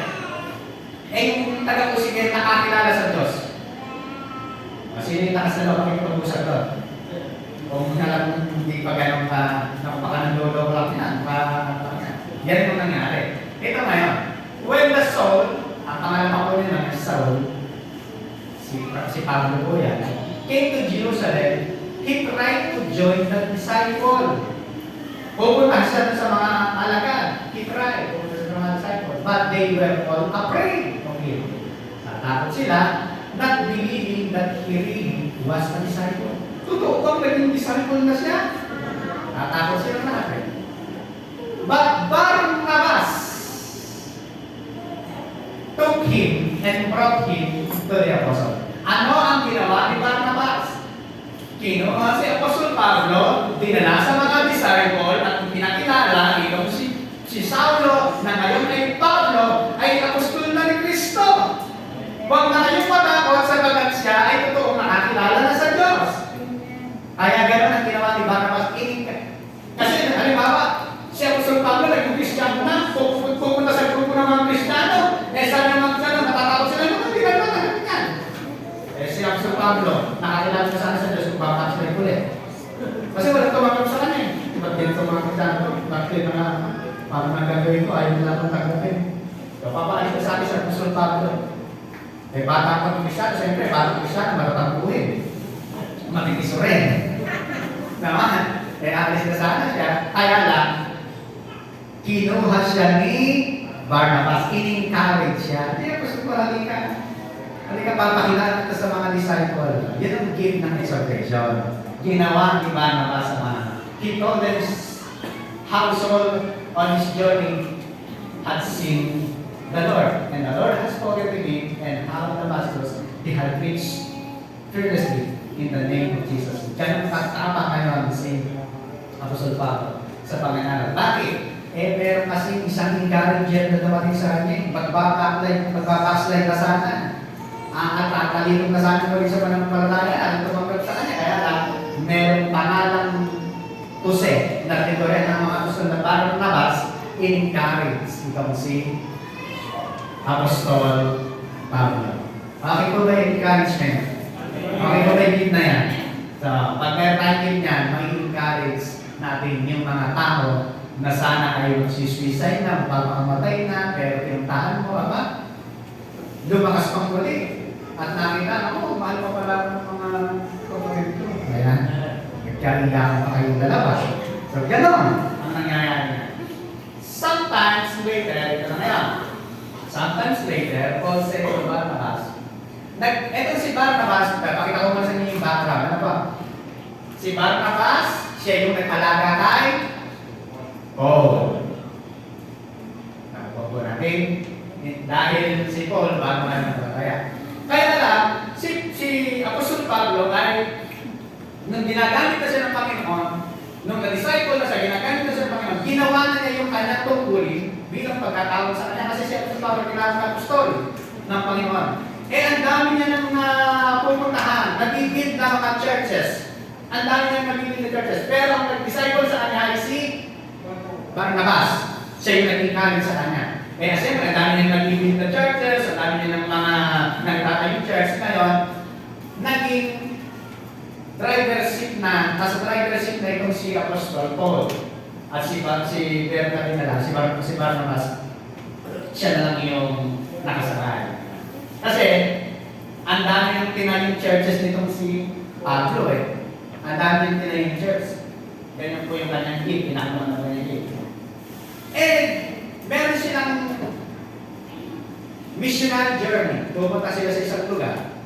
Eh, yung taga-usin nakakilala sa Diyos. Kasi nakasalaw kami pag-usap doon. Kung alam hindi pa gano'n napaka-nandolo lang yan, yan yung nangyari. Ito ngayon, when the soul, ang pangalan pa po nila ng Saul, si Pablo po yan, came to Jerusalem, he tried to join the disciple. Pupunta siya sa mga alagad. He cried. Pupunta sa mga disciples. But they were all afraid of him. Natakot sila, not believing that he really was a disciple. Totoo bang naging disciple na siya? Natakot sila lahat eh. But Barnabas took him and brought him to the apostle. Ano ang ginawa ni Barnabas? Kinuha si Apostol Pablo, dinala sa mga disciple at pinakilala itong si Saulo na ngayon ay Pablo ay apostol na ni Kristo. Huwag na kayong matakot sapagkat siya ay totoong nakakilala na sa Diyos. Kaya gano'n ang ginawa ni Barnabas. Kasi halimbawa, si Apostol Pablo naging Kristiyano na, pupunta sa grupo ng mga Kristiyano. Sabi ng mga Kristiyano, natatakot sila, hindi na naman yan. Si Apostol Pablo, nakakilala na sana sa Diyos kung bakit sila ulit. Kasi walang tumakot sa kanya eh. Ba't ganito mga Kristiyano, bakit na parang nagagawin ko, ayaw nila akong tanggapin. So, papaalis na sa akin sa Apostol Pablo. Bata ka ng Kristiyano, siyempre, bata Kristiyano, matatampuhin. Matitis rin. Naman, alis na sana siya. Kaya lang, kinuha siya ni Barnabas, in-encourage siya. Kaya gusto ko, halika papakilala kita sa mga disciple. Yan ang gift ng exhortation. Ginawa ni Barnabas sa mga. He told them how Saul on his journey had seen the Lord. And the Lord has spoken to him and how Damascus they had preached fearlessly in the name of Jesus. Diyan ang pagtama ngayon si Apostol Pablo sa Panginoon. Bakit? Meron kasi isang encourager na dumating sa kanya. Magbabackslide na sana. At tatalino na sana ulit sa pananampalataya. At tumanggap sa kanya. Kaya lang, meron pangalang Jose na tinurian ng mga apostol na Barnabas in-encourage itong si Apostol Pablo. Bakit ko ba yung encouragement? Okay ko ba yung gift na yan? So, pag meron tayong gift niyan, may-encourage natin yung mga tao na sana ay magsisuicide na, magpapakamatay na, pero pinuntahan mo, ba? Lumakas pang muli. At nakita, ako, mahal pa pala ng mga kapatid ko. Ayan. Nagkarilangan pa kayong dalawa. So, gano'n ang nangyayari. Sometimes later, ito na ngayon. Sometimes later, Paul said to Barnabas, eto si Barnabas, pakita ko muna sa inyo yung background. Ano ba? Si Barnabas, siya yung nag-alaga kay Paul. Nakuha po natin. Dahil si Paul, bago na nagpapaya. Kaya lang, si Apostol Pablo ay, nung ginagamit na siya ng Panginoon, nung na-disciple na siya, ginagamit na siya ng Panginoon, ginawa na niya yung kanyang tungkulin bilang pagkatawag sa kanya kasi si Apostol Pablo kailangan ng apostol ng Panginoon. Ang dami niya ng pupuntahan, nag-build na mga churches. Ang dami niya nag-build na churches. Pero ang nag-disciple sa kanya ay si Barnabas. Siya yung nag-encourage sa kanya. Siyempre, ang dami niya nag-build na churches, ang dami niya ng mga nagtatayong church. Ngayon, naging drivership na, nasa drivership na itong si Apostol Paul. At si Bernabé na lang, si Barnabas, siya na lang yung nakasakay. Kasi, ang dami ng tinayong churches nitong si Pablo eh. Ang dami ng tinayong church. Ganyan po yung kanyang gift, pinakaman na kanyang gift. Meron silang missionary journey. Pupunta sila sa isang lugar.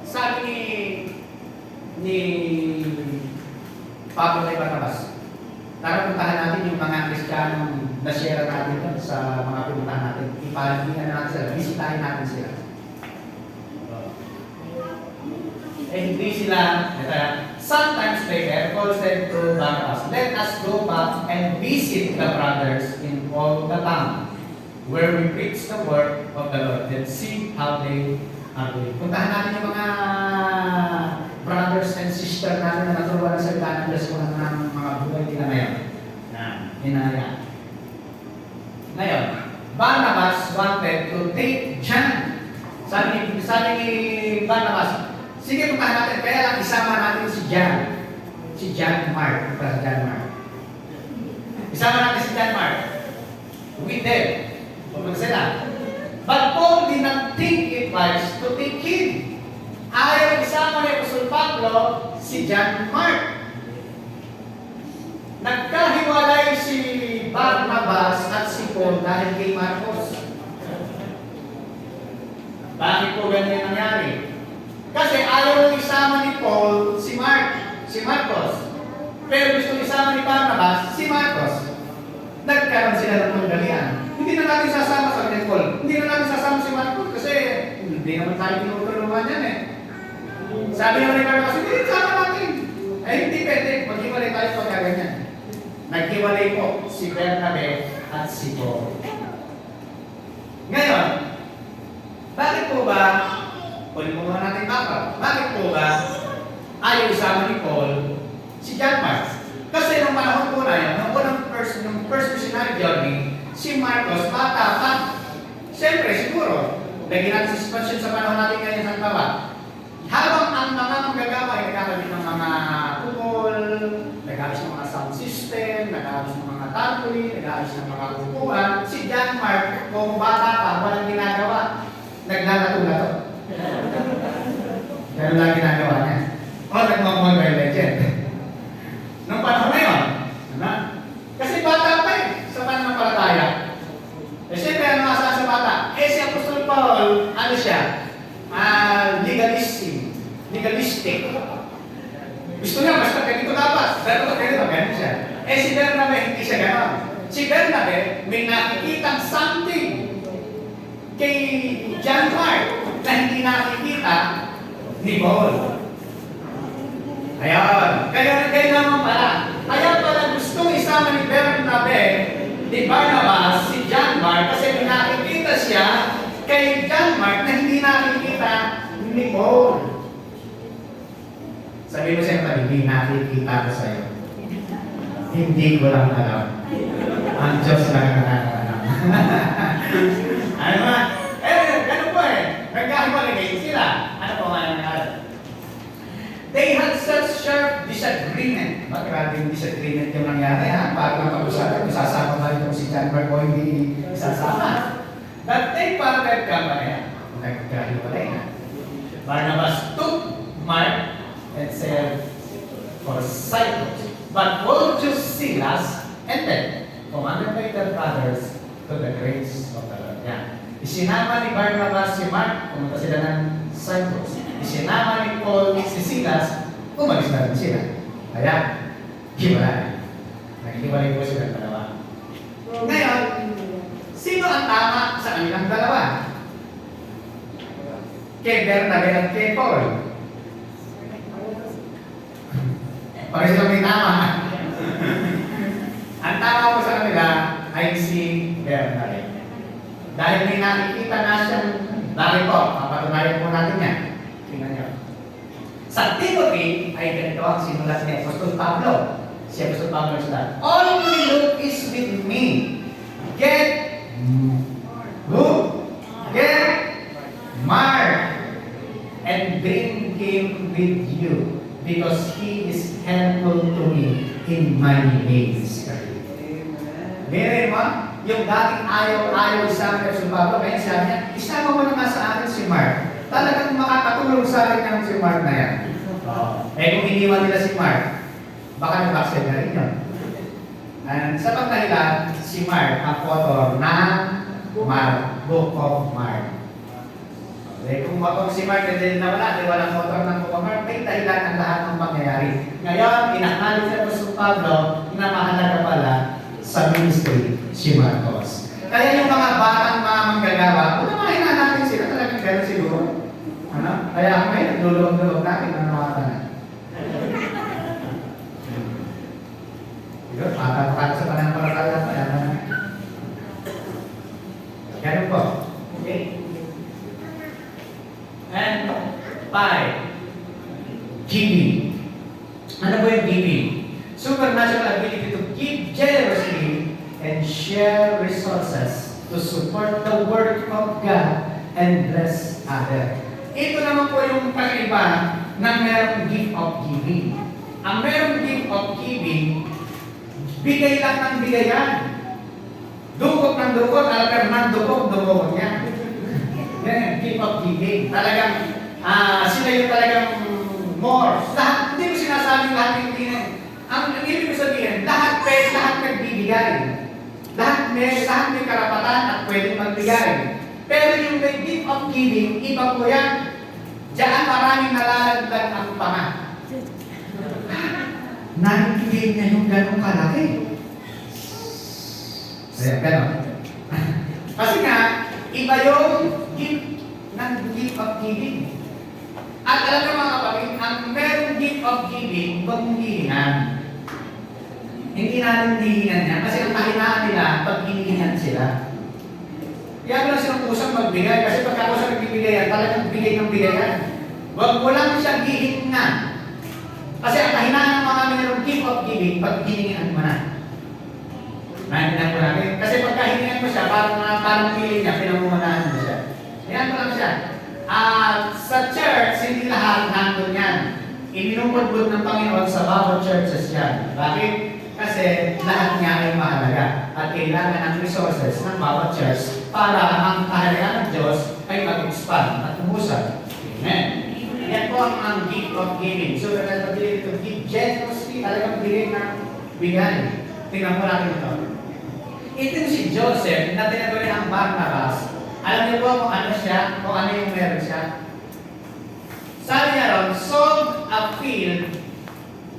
Sabi ni Pablo kay Barnabas, tara puntahan natin yung mga Kristiyanong na-share natin doon sa mga pinuntahan natin. Ipalihan natin sila, bisitahin natin sila. Hindi sila, sometimes later, Paul said to Barnabas, let us go back and visit the brothers in all the town where we preach the word of the Lord and see how they are doing. Puntahan natin yung mga brothers and sisters natin na naturuan sa salita ng Diyos ng mga buhay nila ngayon. Hinaya. Ngayon, Barnabas wanted to take John. Sabi ni Barnabas, sige, puntahan natin. Kaya lang isama natin si John. Si John Mark. Isama natin si John Mark. With them. Pumunta sila. But Paul did not think it wise to take him. Ayaw isama ni Apostol Pablo si John Mark. Nagkahiwalay si Barnabas at si Paul dahil kay Marcos. Bakit po ganyan nangyari? Kasi ayaw nang isama ni Paul si Marcos. Pero gusto isama ni Barnabas si Marcos. Nagkaroon sila ng panggalian. Hindi na natin sasama sa ni Paul. Hindi na natin sasama si Marcos kasi hindi naman tayo tinutulungan yan eh. Sabi naman ni Barnabas, hindi sama natin. Eh hindi pwede. Maghiwalay tayo pagkaganyan. Naghiwalay po si Bernabe at si Paul. Ngayon, bakit po ba, kunin mo muna natin mapa, bakit po ba ayaw isama ni Paul si John Mark? Kasi nung panahon po na yun, nung first missionary journey, si Marcos bata pa. Siyempre, siguro, lagyan natin sa sitwasyon sa panahon natin ngayon sa Tawa. Habang ang mga manggagawa ay nagkakalit ng mga kupol, nag-aayos ng mga sound system, nag-aayos ng mga tarpaulin, nag-aayos ng mga upuan, si John Mark, kung bata pa, walang ginagawa, naglalato-lato. Ganun lang ginagawa niya. O, nagmamobile legend. Nung panahon na yun, kasi bata pa eh, sa pananampalataya. Eh, siyempre, ano nasa sa bata? Eh, si Apostol Paul, ano siya? Legalistic. Gusto niya, basta ganito dapat. Dapat ganito, ganun siya. Eh, si Bernabe, hindi siya gano'n. Si Bernabe, may nakikitang something kay John Mark na hindi nakikita ni Paul. Ayan. Kaya naman pala. Kaya pala gustong isama ni Bernabe, ni Barnabas, si John Mark, kasi may nakikita siya kay John Mark na hindi nakikita ni Paul. Sabi mo siya, hindi nakikita ko sa'yo. Hindi ko lang alam. Ang Diyos lang nakakaalam. Ano ba? Ganun po eh. Nagkahiwalay sila. Ano po nga nangyari? They had such sharp disagreement. Maraming disagreement yung nangyari ha. Bago na pag-usapan, isasama ba ito si John Mark o hindi isasama? That they parted company. Nagkahiwalay na. Barnabas took Mark and said for Cyprus. But Paul chose Silas and then commanded by their brothers to the grace of the Lord. Yan. Isinama ni Barnabas si Mark, pumunta sila ng Cyprus. Isinama ni Paul si Silas, umalis na rin sila. Kaya, hiwalay. Naghiwalay po sila dalawa. Ngayon, sino ang tama sa kanilang dalawa? Kay Bernabe at kay Paul. Para silang may tama. Ang tama po sa kanila ay si Bernabe. Dahil may nakikita na siyang, dahil po, papatunayan po natin yan. Tingnan niyo. Sa Timothy ay ganito ang sinulat ni Apostol Pablo. Si Apostol Pablo sinulat, all we look is with me. Get who? Get Mark and bring him with you because he is helpful to me in my ministry. Meron mo? Yung dating ayaw sa akin si Pablo, kaya sabi niya, isama mo naman sa akin si Mark. Talagang makakatulong sa akin ng si Mark na yan. Eh kung iniwan nila si Mark, baka nag-backside na rin yun. And sa pagdahilan, si Mark ang author ng Book of Mark. Eh kung si Mark hindi nawala, di walang author ng Book of Mark, may dahilan ang lahat ng pangyayari. Ngayon, inakali sa Apostol Pablo, na mahalaga pala sa ministry, si Marcos. Kaya yung mga batang mga manggagawa, unamahin na natin sila, talagang gano'n siguro. Ano? Kaya kung may naglulog-lulog natin, nanawatan na. Diba? Patapakala sa pananampalataya, kaya na. Ganun po. Okay? And 5. Giving. Ano po yung giving? Supernatural ability to give generously and share resources to support the work of God and bless others. Ito naman po yung kakaiba ng merong gift of giving. Ang merong gift of giving, bigay lang ng bigayan. Dukot ng dukot, alagang ng dukot niya. Yan, gift of giving. Talagang, sila yung talagang more. Lahat, hindi ko sinasabing lahat yung hindi. Ang ibig ko sabihin, lahat nagbibigay. giving, iba po yan. Diyan maraming nalalaglag ang panga. Naibigay niya yung ganong kalaki. Ayan, ganon. Kasi nga, iba yung gift ng gift of giving. At alam niyo mga kapatid, ang merong gift of giving, huwag mong hihingan. Hindi natin hihingan niya kasi ang kahinaan nila pag hinihingan sila. Kaya mo lang silang kusang magbigay kasi pagka ako sa nagbibigay yan, talagang bigay ng bigay yan. Huwag mo lang siyang hihingan. Kasi ang kahinaan ng mga merong gift of giving, pag hiningan mo na. Nahingan mo namin. Kasi pagka hiningan mo siya, parang feeling niya, pinamumanahan mo siya. Ayan mo lang siya. Sa church, hindi lahat nandun yan. Iminumudbud ng Panginoon sa bawat churches yan. Bakit? Kasi lahat niya ay mahalaga at kailangan ng resources ng bawat church para ang kahalagaan ng Diyos ay mag-expand at umusad. Amen. Yan po ang gift of giving. So, nagpapili ito, give generously, talagang bigay ng bigay. Tingnan po natin ito. Ito si Joseph na tinaguri ang Barnabas. Alam niyo po kung ano siya, kung ano yung meron siya. Sabi niya ron, sold a field,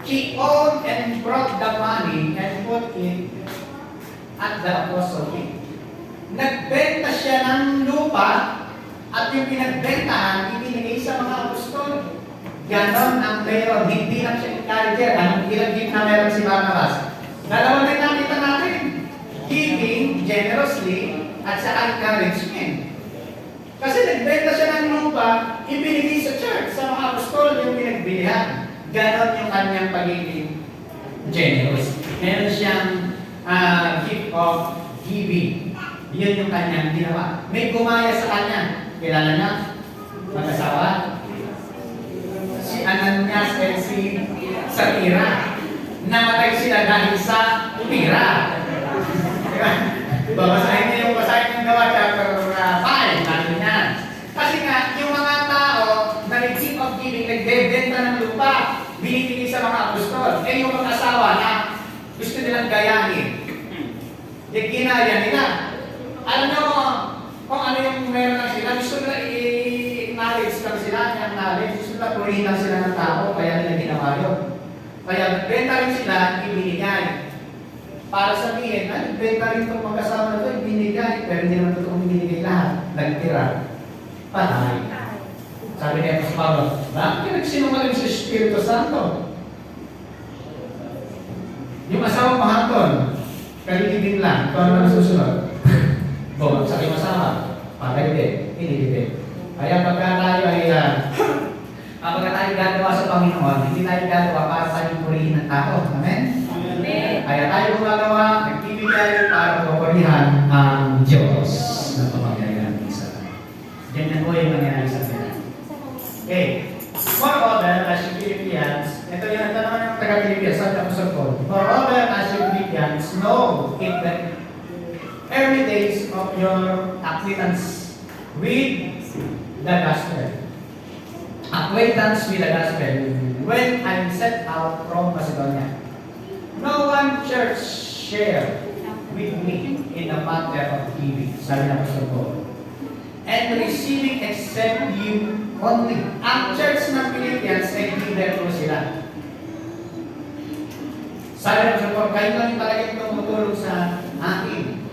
he owned and brought the money and put it at the apostle feet. Nagbenta siya ng lupa at yung pinagbentahan, ibinigay sa mga apostol. Ganon ang meron, hindi lang siya encourager. Anong ilang gift na meron si Barnabas? Dalawa na nakita natin. Giving generously at sa encouragement. Kasi nagbenta siya ng lupa, ibinigay sa church, sa mga apostol yung pinagbilihan. Ganon yung kanyang pagiging generous. Meron siyang gift of giving. Yun yung kanyang ginawa. May gumaya sa kanya. Kilala niya? Mag-asawa? Si Ananias at si Sapphira. Namatay sila dahil sa pira. Babasahin niyo yung gawa chapter 5 natin yan. Kasi nga, yung mga tao na nag-gift of giving, nagbebenta ng lupa, binibigay sa mga apostol. Eh yung mga asawa na gusto nilang gayahin. Yung ginaya nila. Alam niyo kung ano yung meron lang sila, gusto nila i-acknowledge lang sila, i-acknowledge, gusto nila purihin lang sila ng tao, kaya nila ginawa yun. Kaya benta rin sila, ibinigay. Para sabihin, benta rin itong mag-asawa na ito, ibinigay, pero hindi naman totoong binigay lahat. Nagtira. Patay. Sabi niya sa Pablo, bakit nagsinungaling sa Espiritu Santo? Yung asawa mo hapon, kalilibin lang, ito naman susunod. Bumagsak yung asawa, patay din, inilibin. Kaya pagka tayo ay kapag tayo gagawa sa Panginoon, hindi tayo gagawa para tayo purihin ng tao. Amen? Amen. Kaya tayo gumagawa, nagbibigay para pupurihan ang Diyos na pamagyayari ng isa. Ganyan po yung nangyayari sa atin. Okay. Moreover, as you Philippians, ito yung naman yung taga-Philippians, sabi ako sa Paul. Moreover, as you Philippians, know in the early days of your acquaintance with the gospel. Acquaintance with the gospel. When I set out from Macedonia, no one church shared with me in the matter of giving. Sabi na Pastor Paul. And receiving except you only. Ang church ng Philippians ay giver po sila. Sabi na Pastor Paul, kayo lang talagang tumutulong sa akin.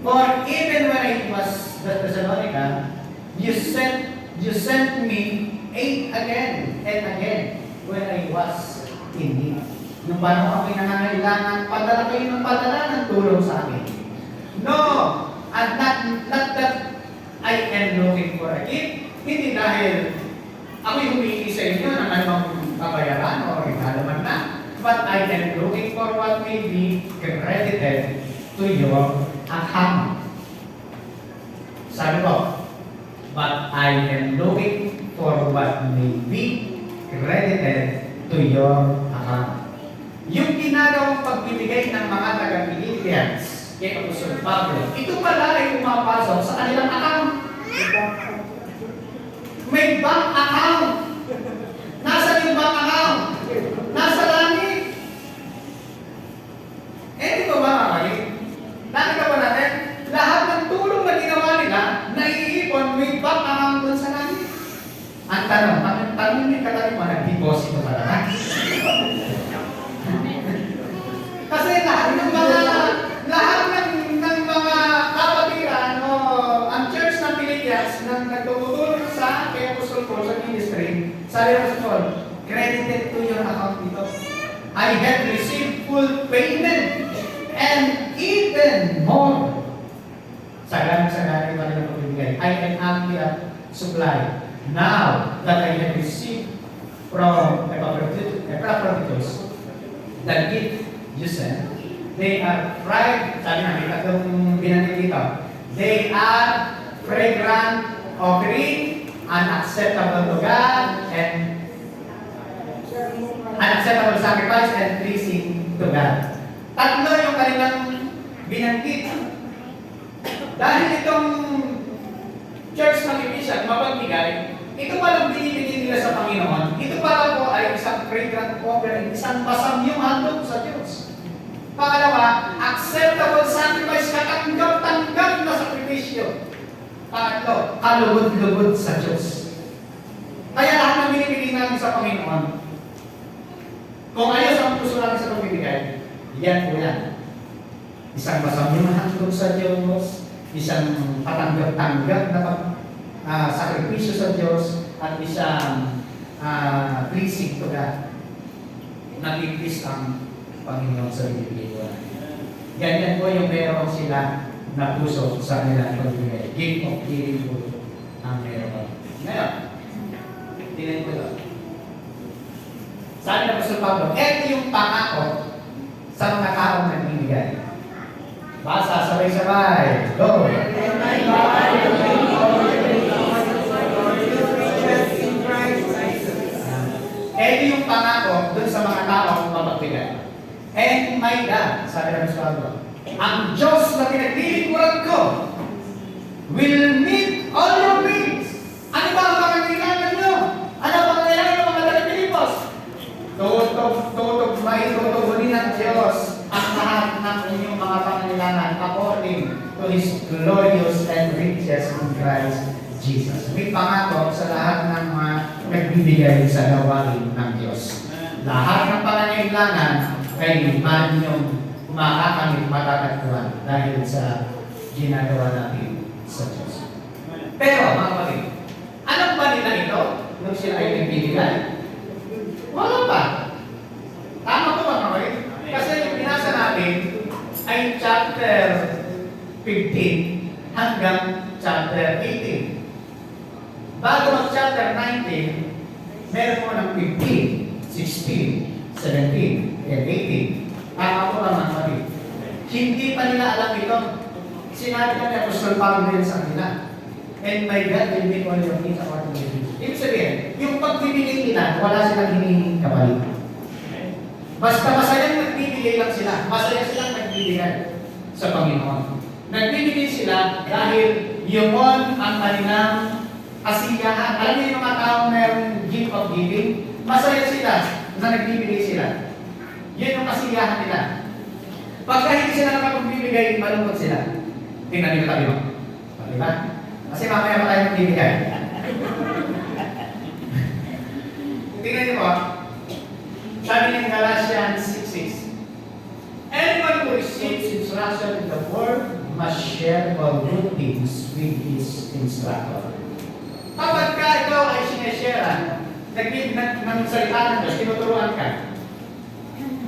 For even when I was the Thessalonica, you sent me aid again and again when I was in need. Nung paano ako'y nangangailangan, padala kayo ng padala ng tulong sa akin. No! And not that I am looking for a gift. Hindi dahil ako'y humingi sa inyo ng anumang kabayaran o regalo man na. But I am looking for what may be credited to your account. Sabi ko, but I am looking for what may be credited to your account. Yung ginagawang pagbibigay ng mga taga-Philippians kay Apostol Pablo, ito pala ay pumapasok sa kanilang account. May bank account. Nasa yung bank account? Nasa langit. Eh, di ba mga kalit? Nakita ba natin? Lahat ng tulong na ginawa nila, naiipon, may bank account I have received full payment and even more. Sagana yung kanilang pagbibigay. I am amply supply. Now that I have received from Epaphroditus the gift you sent, they are sabi na, may tatlong binanggit dito. They are fragrant offering, unacceptable to God, and unacceptable sacrifice and pleasing to God. Tatlo yung kanilang binanggit. Dahil itong church ng Ephesians mapagbigay, ito palang binibigay nila sa Panginoon. Ito pala po ay isang fragrant offering, isang pasamyong handog sa Diyos. Pangalawa, acceptable sacrifice, katanggap-tanggap na sakripisyo. Pangatlo, kalugod-lugod sa Diyos. Kaya lahat ng binibigay natin sa Panginoon, kung ayos ang puso natin sa pagbibigay, yan po yan. Isang masamyong handog sa Diyos, isang patanggap-tanggap na sakripisyo sa Diyos, at isang pleasing to God. Nag-please ang Panginoon sa binibigay ko. Ganyan po yung meron sila na puso sa kanilang pagbibigay. Gift of giving po ang meron. Ngayon, tingnan ko lang. Sabi na Apostol Pablo, ito yung pangako sa mga taong nagbibigay. Basa, sabay-sabay. Go! Ito yung pangako dun sa mga taong mapagbigay. And my God, sabi na Apostol Pablo, ang Diyos na pinaglilingkuran ko will meet all your needs. Ano ba ang pangangailangan nyo? Ano ba ang kailangan ng mga taga-Pilipos? Tutugunin ng Diyos ang lahat ng inyong mga pangangailangan according to His glorious and riches in Christ Jesus. May pangako sa lahat ng mga nagbibigay sa gawain ng Diyos. Lahat ng pangangailangan ay ninyong makakamit, matatagpuan dahil sa ginagawa natin sa Diyos. Pero mga kapatid, anong ba nila ito nung sila ay nagbibigay? Wala pa. Tama po mga kapatid. Kasi yung binasa natin ay chapter 15 hanggang chapter 18. Bago mag-chapter 19, meron mo ng 15, 16, 17, and 18. Tama po mga kapatid. Hindi pa nila alam ito. Sinabi na ni Apostol Pablo din sa kanila. And my God will make all your needs according to His riches. Ibig sabihin, yung pagbibigay nila, wala silang hinihinging kapalit. Basta masayang nagbibigay lang sila. Masaya silang nagbibigay sa Panginoon. Nagbibigay sila dahil yun ang kanilang kasiyahan. Alam niyo yung mga taong mayroong gift of giving? Masaya sila na nagbibigay sila. Yun yung kasiyahan nila. Pagka hindi sila nakapagbibigay, malungkot sila. Tingnan niyo tabi mo. Diba? Kasi mamaya pa tayo magbibigay. Tingnan niyo po. Sabi ng Galatians 6:6. Anyone who receives instruction in the word must share all good things with his instructor. Kapag ka ikaw ay sineshare, nagsalita ng Diyos, tinuturuan ka,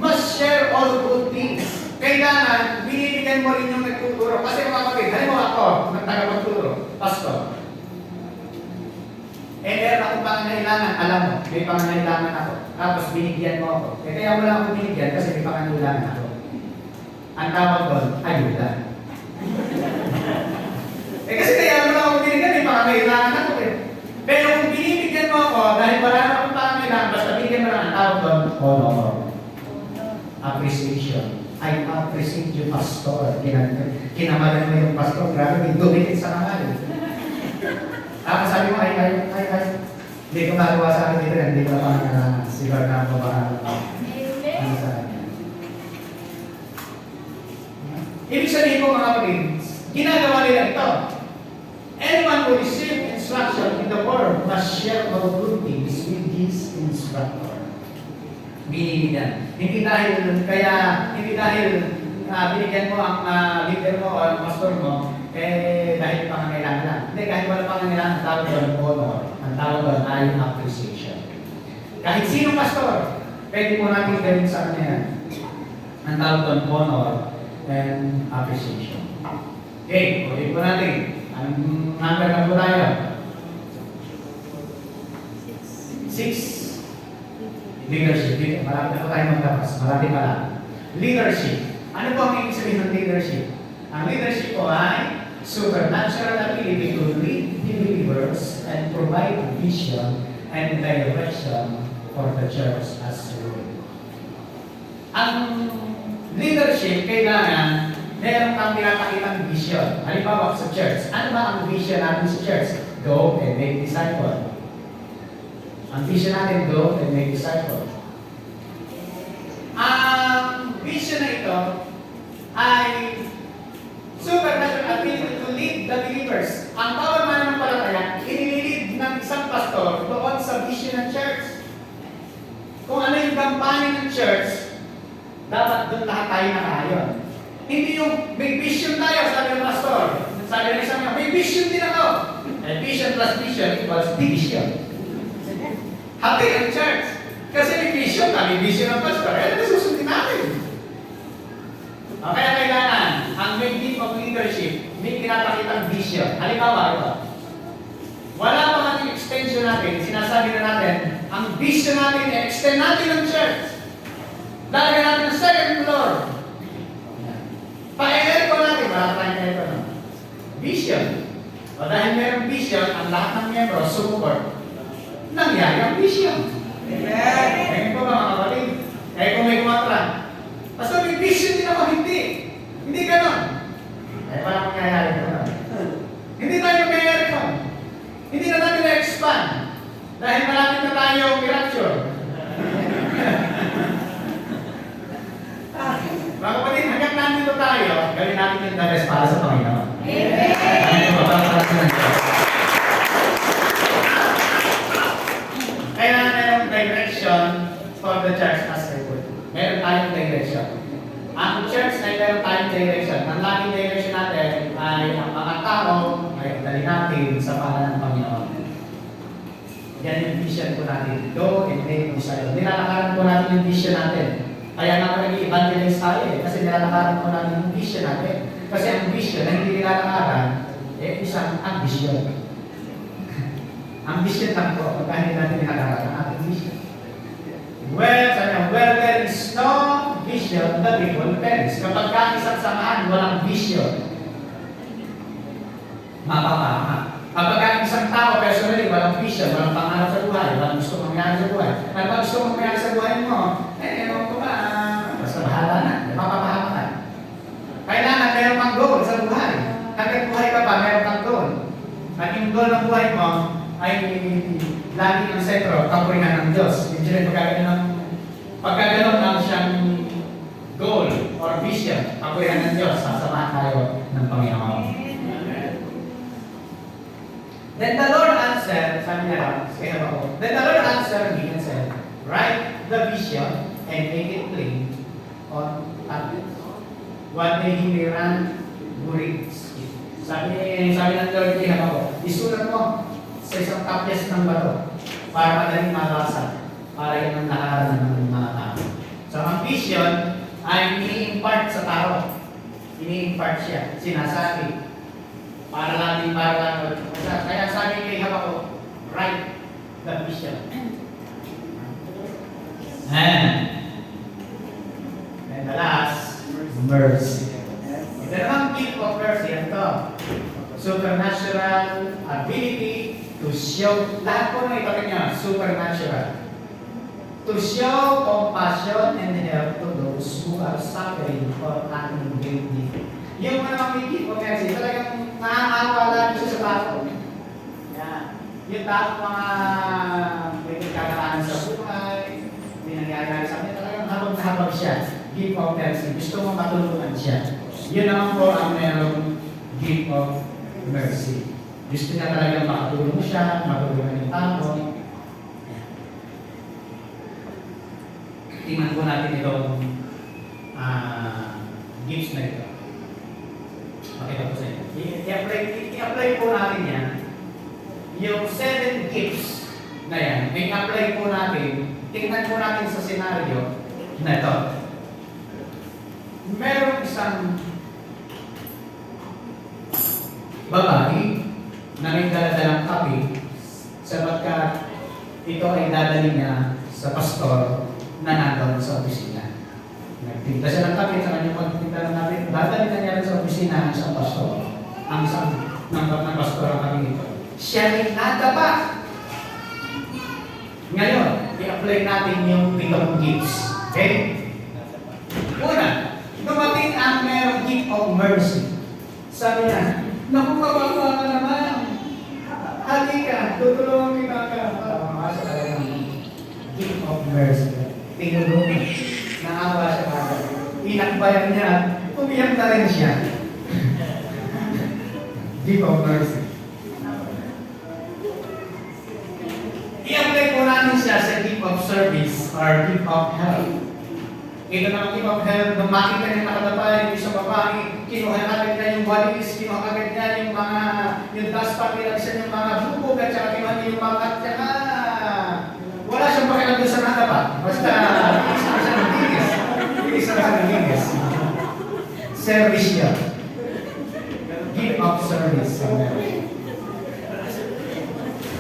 must share all good things. Kailangan, binibigyan mo rin yung nagtuturo. Kasi mga kapatid, halimbawa ako, nagtagapagturo, pastor. Meron akong pangangailangan, alam mo, may pangangailangan ako. Tapos binigyan mo ako. Kaya wala akong binigyan kasi may pangangailangan ako. Ang tawag doon, ayuda. Kasi kaya wala akong binigyan, may pangangailangan ako eh. Pero kung binibigyan mo ako, dahil wala na akong pangangailangan, basta binigyan mo lang ang tawag doon, honor. Appreciation. I appreciate you, pastor. Kinamalan mo yung pastor. Grabe, may dumikit sa kanal. Tapos sabi mo, ay. Hindi ko magawa sa akin dito, hindi ko na si Lord na mabahala. Ano sa kanya? Ibig sabihin ko mga kapatid, ginagawa nila ito. Anyone who receive instruction in the word must share all good things with his instructor. Binibigyan. Hindi dahil binigyan mo ang leader mo o ang pastor mo, dahil pangangailangan lang. Hindi, kahit wala pangangailangan, ang tawag doon honor. Ang tawag doon ay appreciation. Kahit sinong pastor, pwede po natin gawin sa kanya yan. Ang tawag doon, honor and appreciation. Okay, ulit po natin. Ang number na po tayo? 6. Leadership. Marami na po tayo magtapos. Marami pala. Leadership. Ano po ang ibig sabihin ng leadership? Ang leadership po ay supernatural ability to lead believers and provide vision and direction for the church as a whole. Ang leadership, kailangan meron kang pinapakitang vision. Halimbawa sa church. Ano ba ang vision natin sa church? Go and make disciple. Ang vision natin, go and make disciple. Ang vision na ito ay supernatural ability to lead the believers. Ang bawat mananampalataya, inililid ng isang pastor doon sa vision ng church. Kung ano yung gampanin ng church, dapat doon lahat tayo nakaayon. Hindi yung may vision tayo, sabi ng pastor. Sabi ng isang may vision din ako. Vision plus vision equals division. Hati ang church. Kasi may vision ka, may vision ng pastor. Ano susundin natin? Kaya kailangan, ang may gift of leadership, may pinapakitang vision. Halimbawa, ito. Wala pa natin extension natin, sinasabi na natin, ang vision natin, extend natin ang church. Lagyan natin ang second floor. Pa-air ko natin, wala tayong air ko na. Vision. O dahil mayroong vision, ang lahat ng membro support. Nangyari ang vision. Amen. Ngayon po mga kapatid, kaya kung may kumatra, basta may vision din ako, hindi. Hindi ganon. Ay parang mangyayari ko na. Hindi tayo mangyayari ko. Hindi na natin na-expand. Dahil malapit na tayo i-rapture. Mga kapatid, hanggang nandito tayo, gawin natin yung the best para sa Panginoon. Amen. Amen. Kailangan mayroong direction for the church as a whole. Meron tayong direction. Ang church ay meron tayong direction. Ang laging direction natin ay ang mga tao ay dali natin sa pangalan ng Panginoon. Yan yung vision po natin. Go and make disciples. Nilalakaran po natin yung vision natin. Kaya nga po nag-evangelize tayo eh. Kasi nilalakaran po natin yung vision natin. Kasi ang vision na hindi nilalakaran, isang ambition. Ang vision lang po, pagka hindi natin nilalakaran ang ating vision. Where there is no vision, the people perish. Kapag isang samahan, walang vision, mapapahama. Kapag isang tao, personally, walang vision, walang pangarap sa buhay, walang gusto mangyari sa buhay. Ano ba gusto mangyari sa buhay mo? Ewan ko ba, basta bahala na, mapapahama ka. Kailangan meron kang goal sa buhay. Hanggang buhay ka pa, meron kang goal. At yung goal ng buhay mo ay lagi ng sentro, kapurihan ng Diyos. Yung pagkaganon lang siyang goal or vision, kapurihan ng Diyos, sasamahan tayo ng Panginoon. Then the Lord answered, sabi niya lang, then the Lord answered me and said, write the vision and make it plain on tablets. One day he may run, reads it. Sabi ng Lord niya ako, isulat mo sa isang tablet ng bato para madaling mabasa, para yan ang nakaaranan ng mga tao. So ang vision ay ini-impart sa tao. Ini-impart siya, sinasabi. Para lang. Kaya sabi kay Habakkuk, write the vision. And the last, mercy. Ito namang gift of mercy. Ito, supernatural ability to show, lahat po na ipakit niya, supernatural. To show compassion and help to those who are suffering for an great need. Yung mga may gift of mercy, talagang nakakawa lagi siya sa tao. Yan. Yung tao mga may nagkakaroon sa buhay, may nangyayari sa amin, talagang habang siya. Gift of mercy. Gusto mo matulungan siya. Yun naman po ang merong gift of mercy. Gusto niya talagang makatulong siya, matulungan yung tao. Tingnan po natin itong gifts na ito. Pakita ko sa inyo. I-apply po natin yan. Yung 7 gifts na yan, i-apply po natin tingnan po natin sa senaryo na ito. Merong isang babae na may daladalang kape sapagkat ito ay dadali niya sa pastor na nandun sa opisina. Nagtinda siya ng kape sa kanyang pagtinda ng kape, dadali na niya rin sa opisina ang isang pastor. Ang isang ng pastor ang kami ito. Siya rin nadapa. Ngayon, i-apply natin yung pitong gifts. Okay? Una, dumating ang merong gift of mercy. Sabi niya, naku, kawawa ka naman. Halika, tutulungan kita ka. Masa ka lang gift of mercy. Tinulungan. Naawa siya kagad. Inakbayan niya. Umiyak na rin siya. Gift of mercy. I-apply po natin siya sa gift of service or gift of help. Ito naman gift of help, nung makita niya nakadapa yung isang babae, kinuha agad niya yung walis, kinuha agad niya yung dustpan, nilagsan yung mga bubog, at saka kinuha niya yung mga at saka wala siyang pakialam doon sa nakadapa. Basta, isa siya ng linis. Isa siya ng linis. Service niya. Gift of service.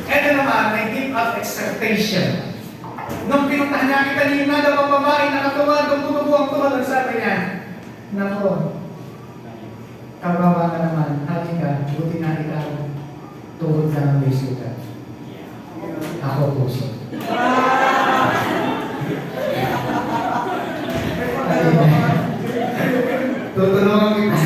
Ito naman, may gift of expectation. Nung pinuntahan niya kita kanina, daw babae nakatuwa, tumubuang-tuwa, ang sabi niya, nako, kawawa ka naman, halika, buti na ikaw, tuhod ka ng basic ka. Ako puso. Tutulungan kita.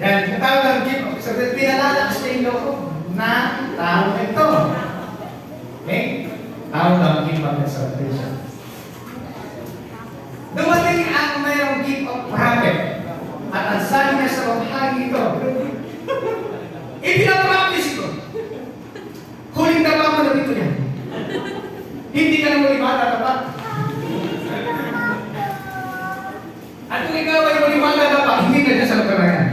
Yan, katawag ang gift of expectation. Pinalalakas na yung loob na tao ito. Okay? Tawag ang gift of expectation. Dumating ang mayroong gift of prophet. At ang sabi niya sa bahagi ito, ipinapractice ko. Huling dapa mo na dito niya. Hindi ka na muli matatapat. At kung ikaw ay muli matatapat, hindi ka dyan sa lugar na yan.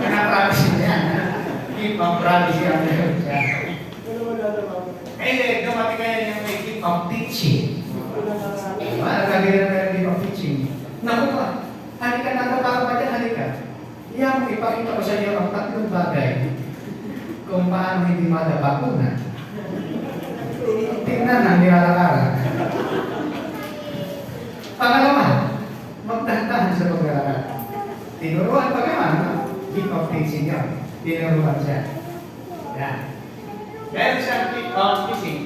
Pinapractice niya yan. Gift of practice yan. Eh, dumating ngayon yung may gift of teaching. Nagkagaya na yung gift of teaching. Naku ka, halika na ito, baka pa dyan, halika. Iyan mo, ipakita ko sa iyo ang tatlong bagay kung paano hindi madapa. Una, tingnan ang nilalakaran. Pangalawa, magdahan-dahan sa paglalakad. Tinuruan pa naman, gift of teaching yun. Tinuruan siya. Yan. Meron siyang gift of teaching.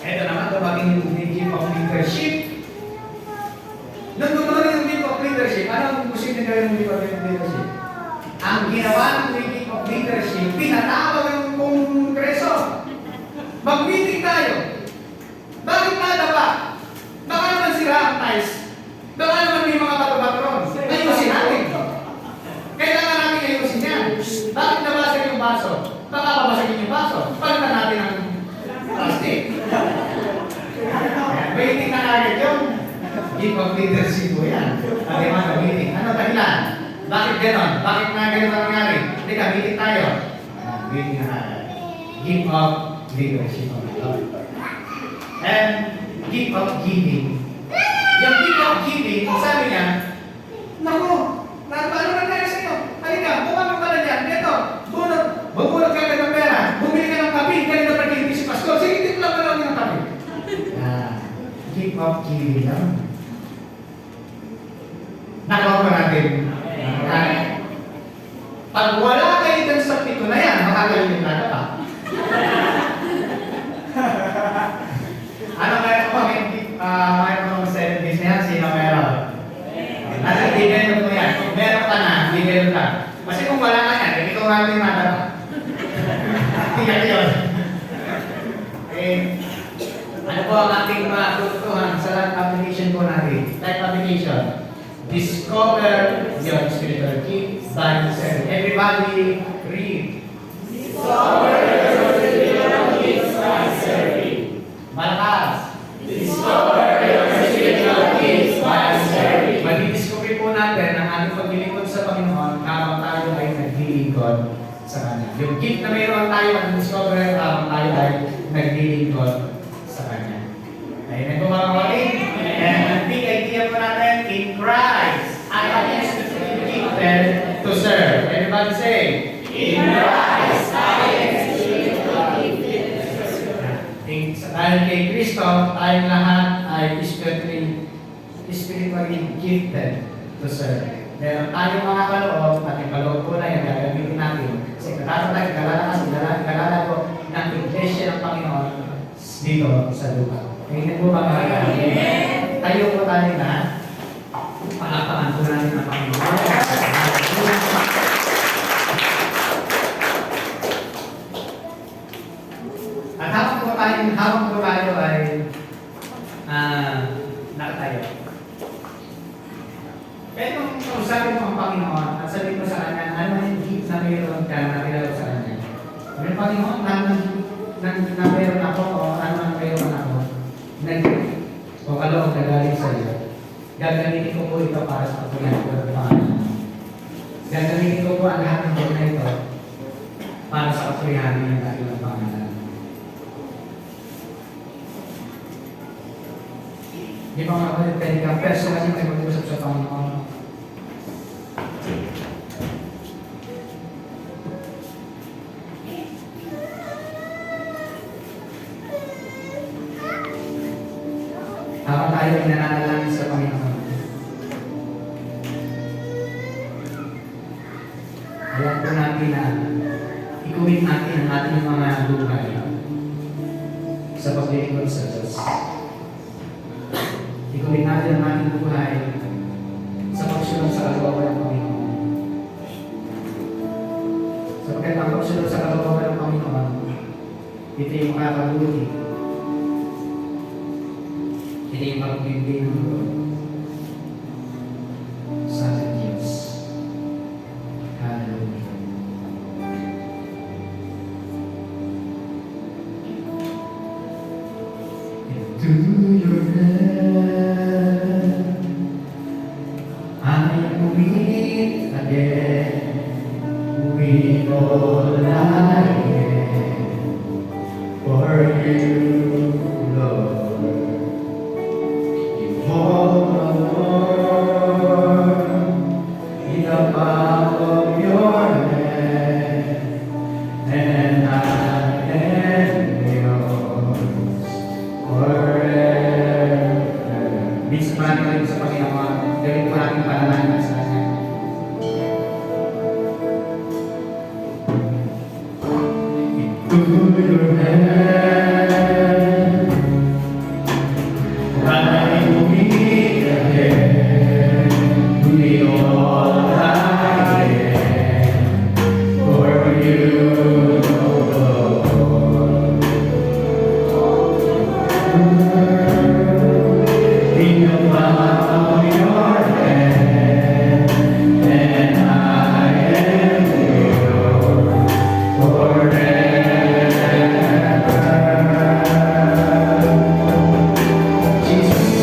Ito naman, dumating yung gift of leadership. Nung dumating yung gift of leadership, anong gusto nyo yung gift of leadership? Ang ginawa ng gift of leadership, pinatawag yung kongreso. Mag-meeting tayo. Bakit nadapa? Baka naman sira ang tiles. Baka naman may mga bato-batron. Ayusin natin. Kailangan natin ayusin yan. Bakit nabasag yung baso? Baka babasagin yung baso. Palitan natin ang plastic. Meeting na agad yun. Gift of leadership po yan. Pati mga meeting. Ano dahilan? Bakit gano'n? Bakit nga gano'n ang nangyari? Teka, meeting tayo. Meeting na agad. Gift of leadership. And gift of giving. Yung gift of giving, sabi niya, naku, paano nangyari sa'yo? Halika, bumang ka pala dyan. Ito, bumulot ka ng pera. Bumili ka ng kape. Ganito pa hindi si Pastor. Sige, tip lang ka lang ng kape. Gift of giving lang. Nakaw pa natin. Pag wala kayo dyan sa pito na yan, makagaling na pa. Ano kaya ko? May mga 7 days na yan, sino meron? Nasa develop mo yan. Kung meron ka na, develop ka. Kasi kung wala ka yan, ikaw nga rin matara. Tingnan yun. Okay. Ano po ang ating mga tutuhan sa lahat application po natin? Type application. Discover your spiritual gift by yourself. Everybody read. Discover your spiritual gifts by serving. Malakas. Discover your spiritual gifts by serving. Madidiscover po natin ang ating paglilingkod sa Panginoon habang tayo ay naglilingkod sa Kanya. Yung gift na mayroon tayo, madidiscover habang tayo tayo ay naglilingkod sa Kanya. Amen po mga kapatid. And ang big idea po natin, in Christ, I am gifted to serve. Everybody say, In Christ, I am spiritually dahil kay Kristo, tayong lahat ay spiritually gifted to serve. Meron tayong mga kaloob at yung kaloob po na yan gagamitin natin. Kasi kalala ko ng iglesia ng Panginoon dito sa lupa. Ngayon po ba mga kapatid? Tayo po tayo na palapakan po natin ang Panginoon. At habang po tayo ay nakatayo. Kaya kung usapin mo ang Panginoon at sabihin mo sa Kanya, ano yung gift na mayroon ka na kilala sa Kanya? Ang Panginoon, na mayroon ako o ano ang mayroon ako, o kaloob na galing sa iyo, gagamitin ko po ito para sa patuloy ko ng Panginoon. Gagamitin ko po ang lahat ng buwan na ito para sa kapurihan ng ating Panginoon. Di ba mga kapatid, pwede ka personally may mag-usap sa Panginoon. Habang tayo ay nananalangin sa Panginoon. Alam po natin na ikuwin natin ang ating mga buhay sa paglilingkod sa Diyos. Ikuwin natin ang ating buhay sa pagsunod sa kalooban ng Panginoon. Sapagkat ang pagsunod sa kalooban ng Panginoon, ito yung makakabuti. Ito yung pagbimbing ng Lord sa ating Diyos. Hallelujah. Into your hand I commit again with all I am for you, Lord. You hold the world in the palm of your hand, and I am yours forever. Minsan marami kayo sa Panginoon, gawin po natin panalangin sa Kanya. Into your hand I commit again with all I am for you, Lord. In the palm of your hand, and I am yours forever. Jesus.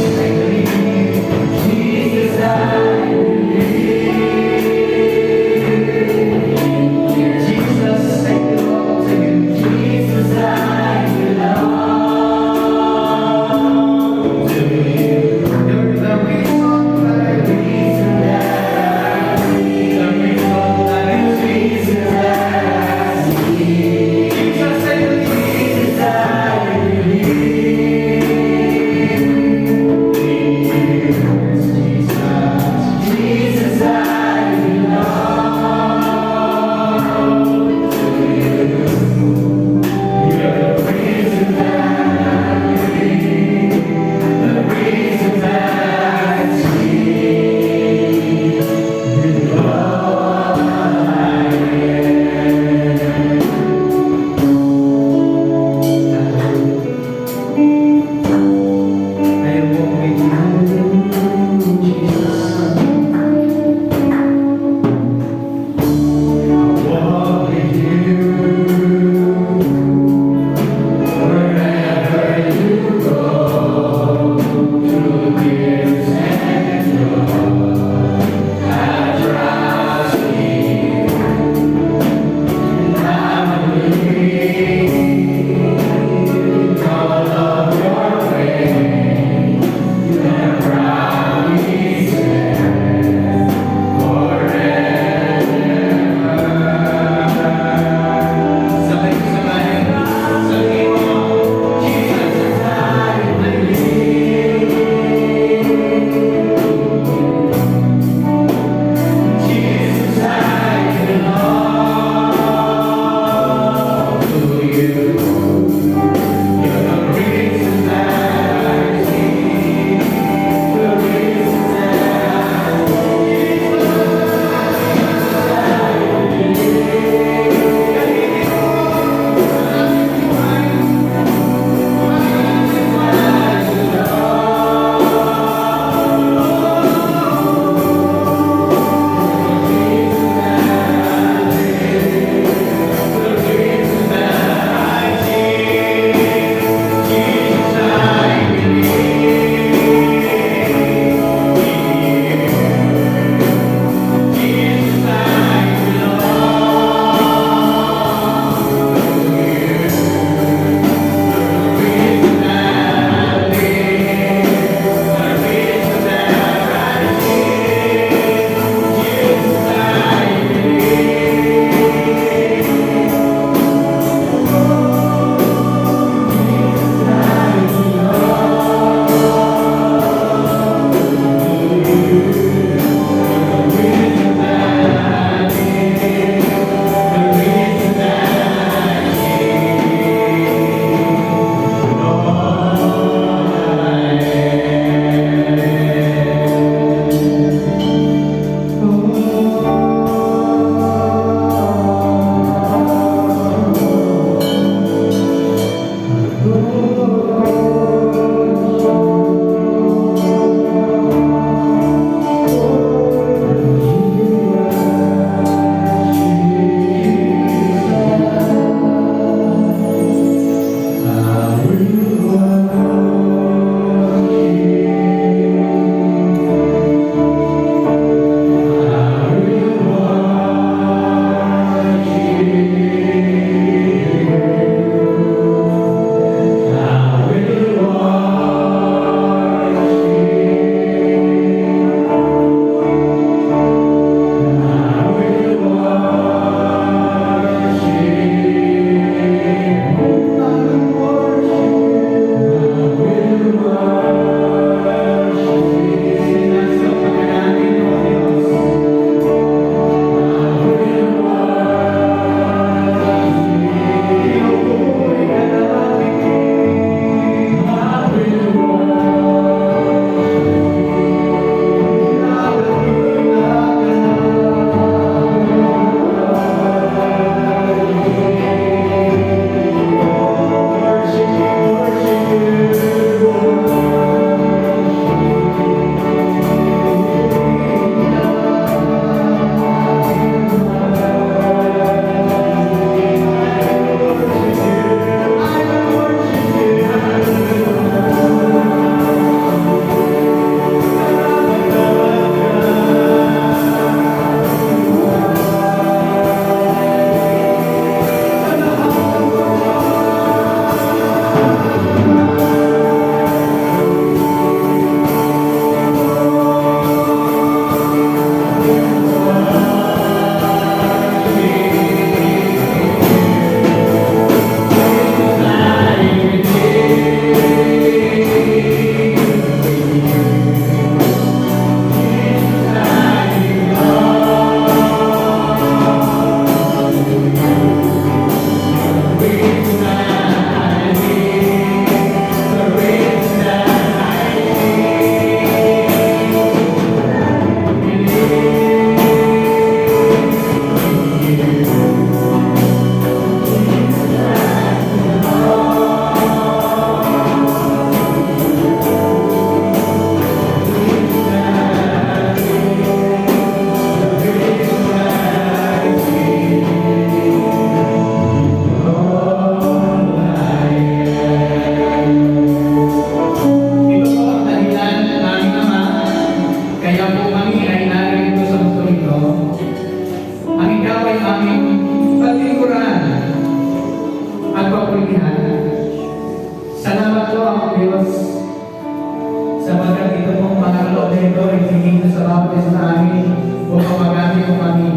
sa bawat isa sa amin upang magamit mo kami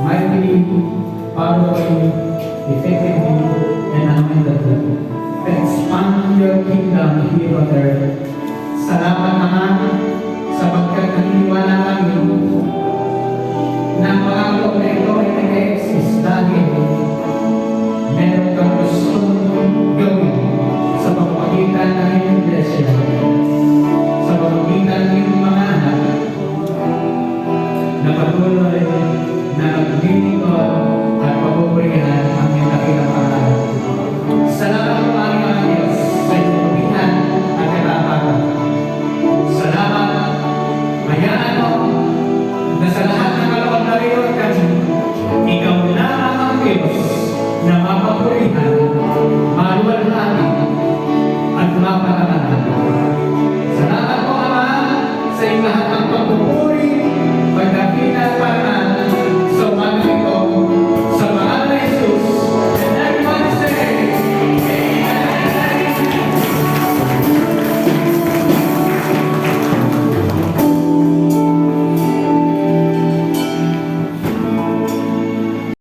mightily, powerfully, effectively, and unlimitedly to expand your kingdom here on earth. Salamat naman sapagkat naniniwala kami na mga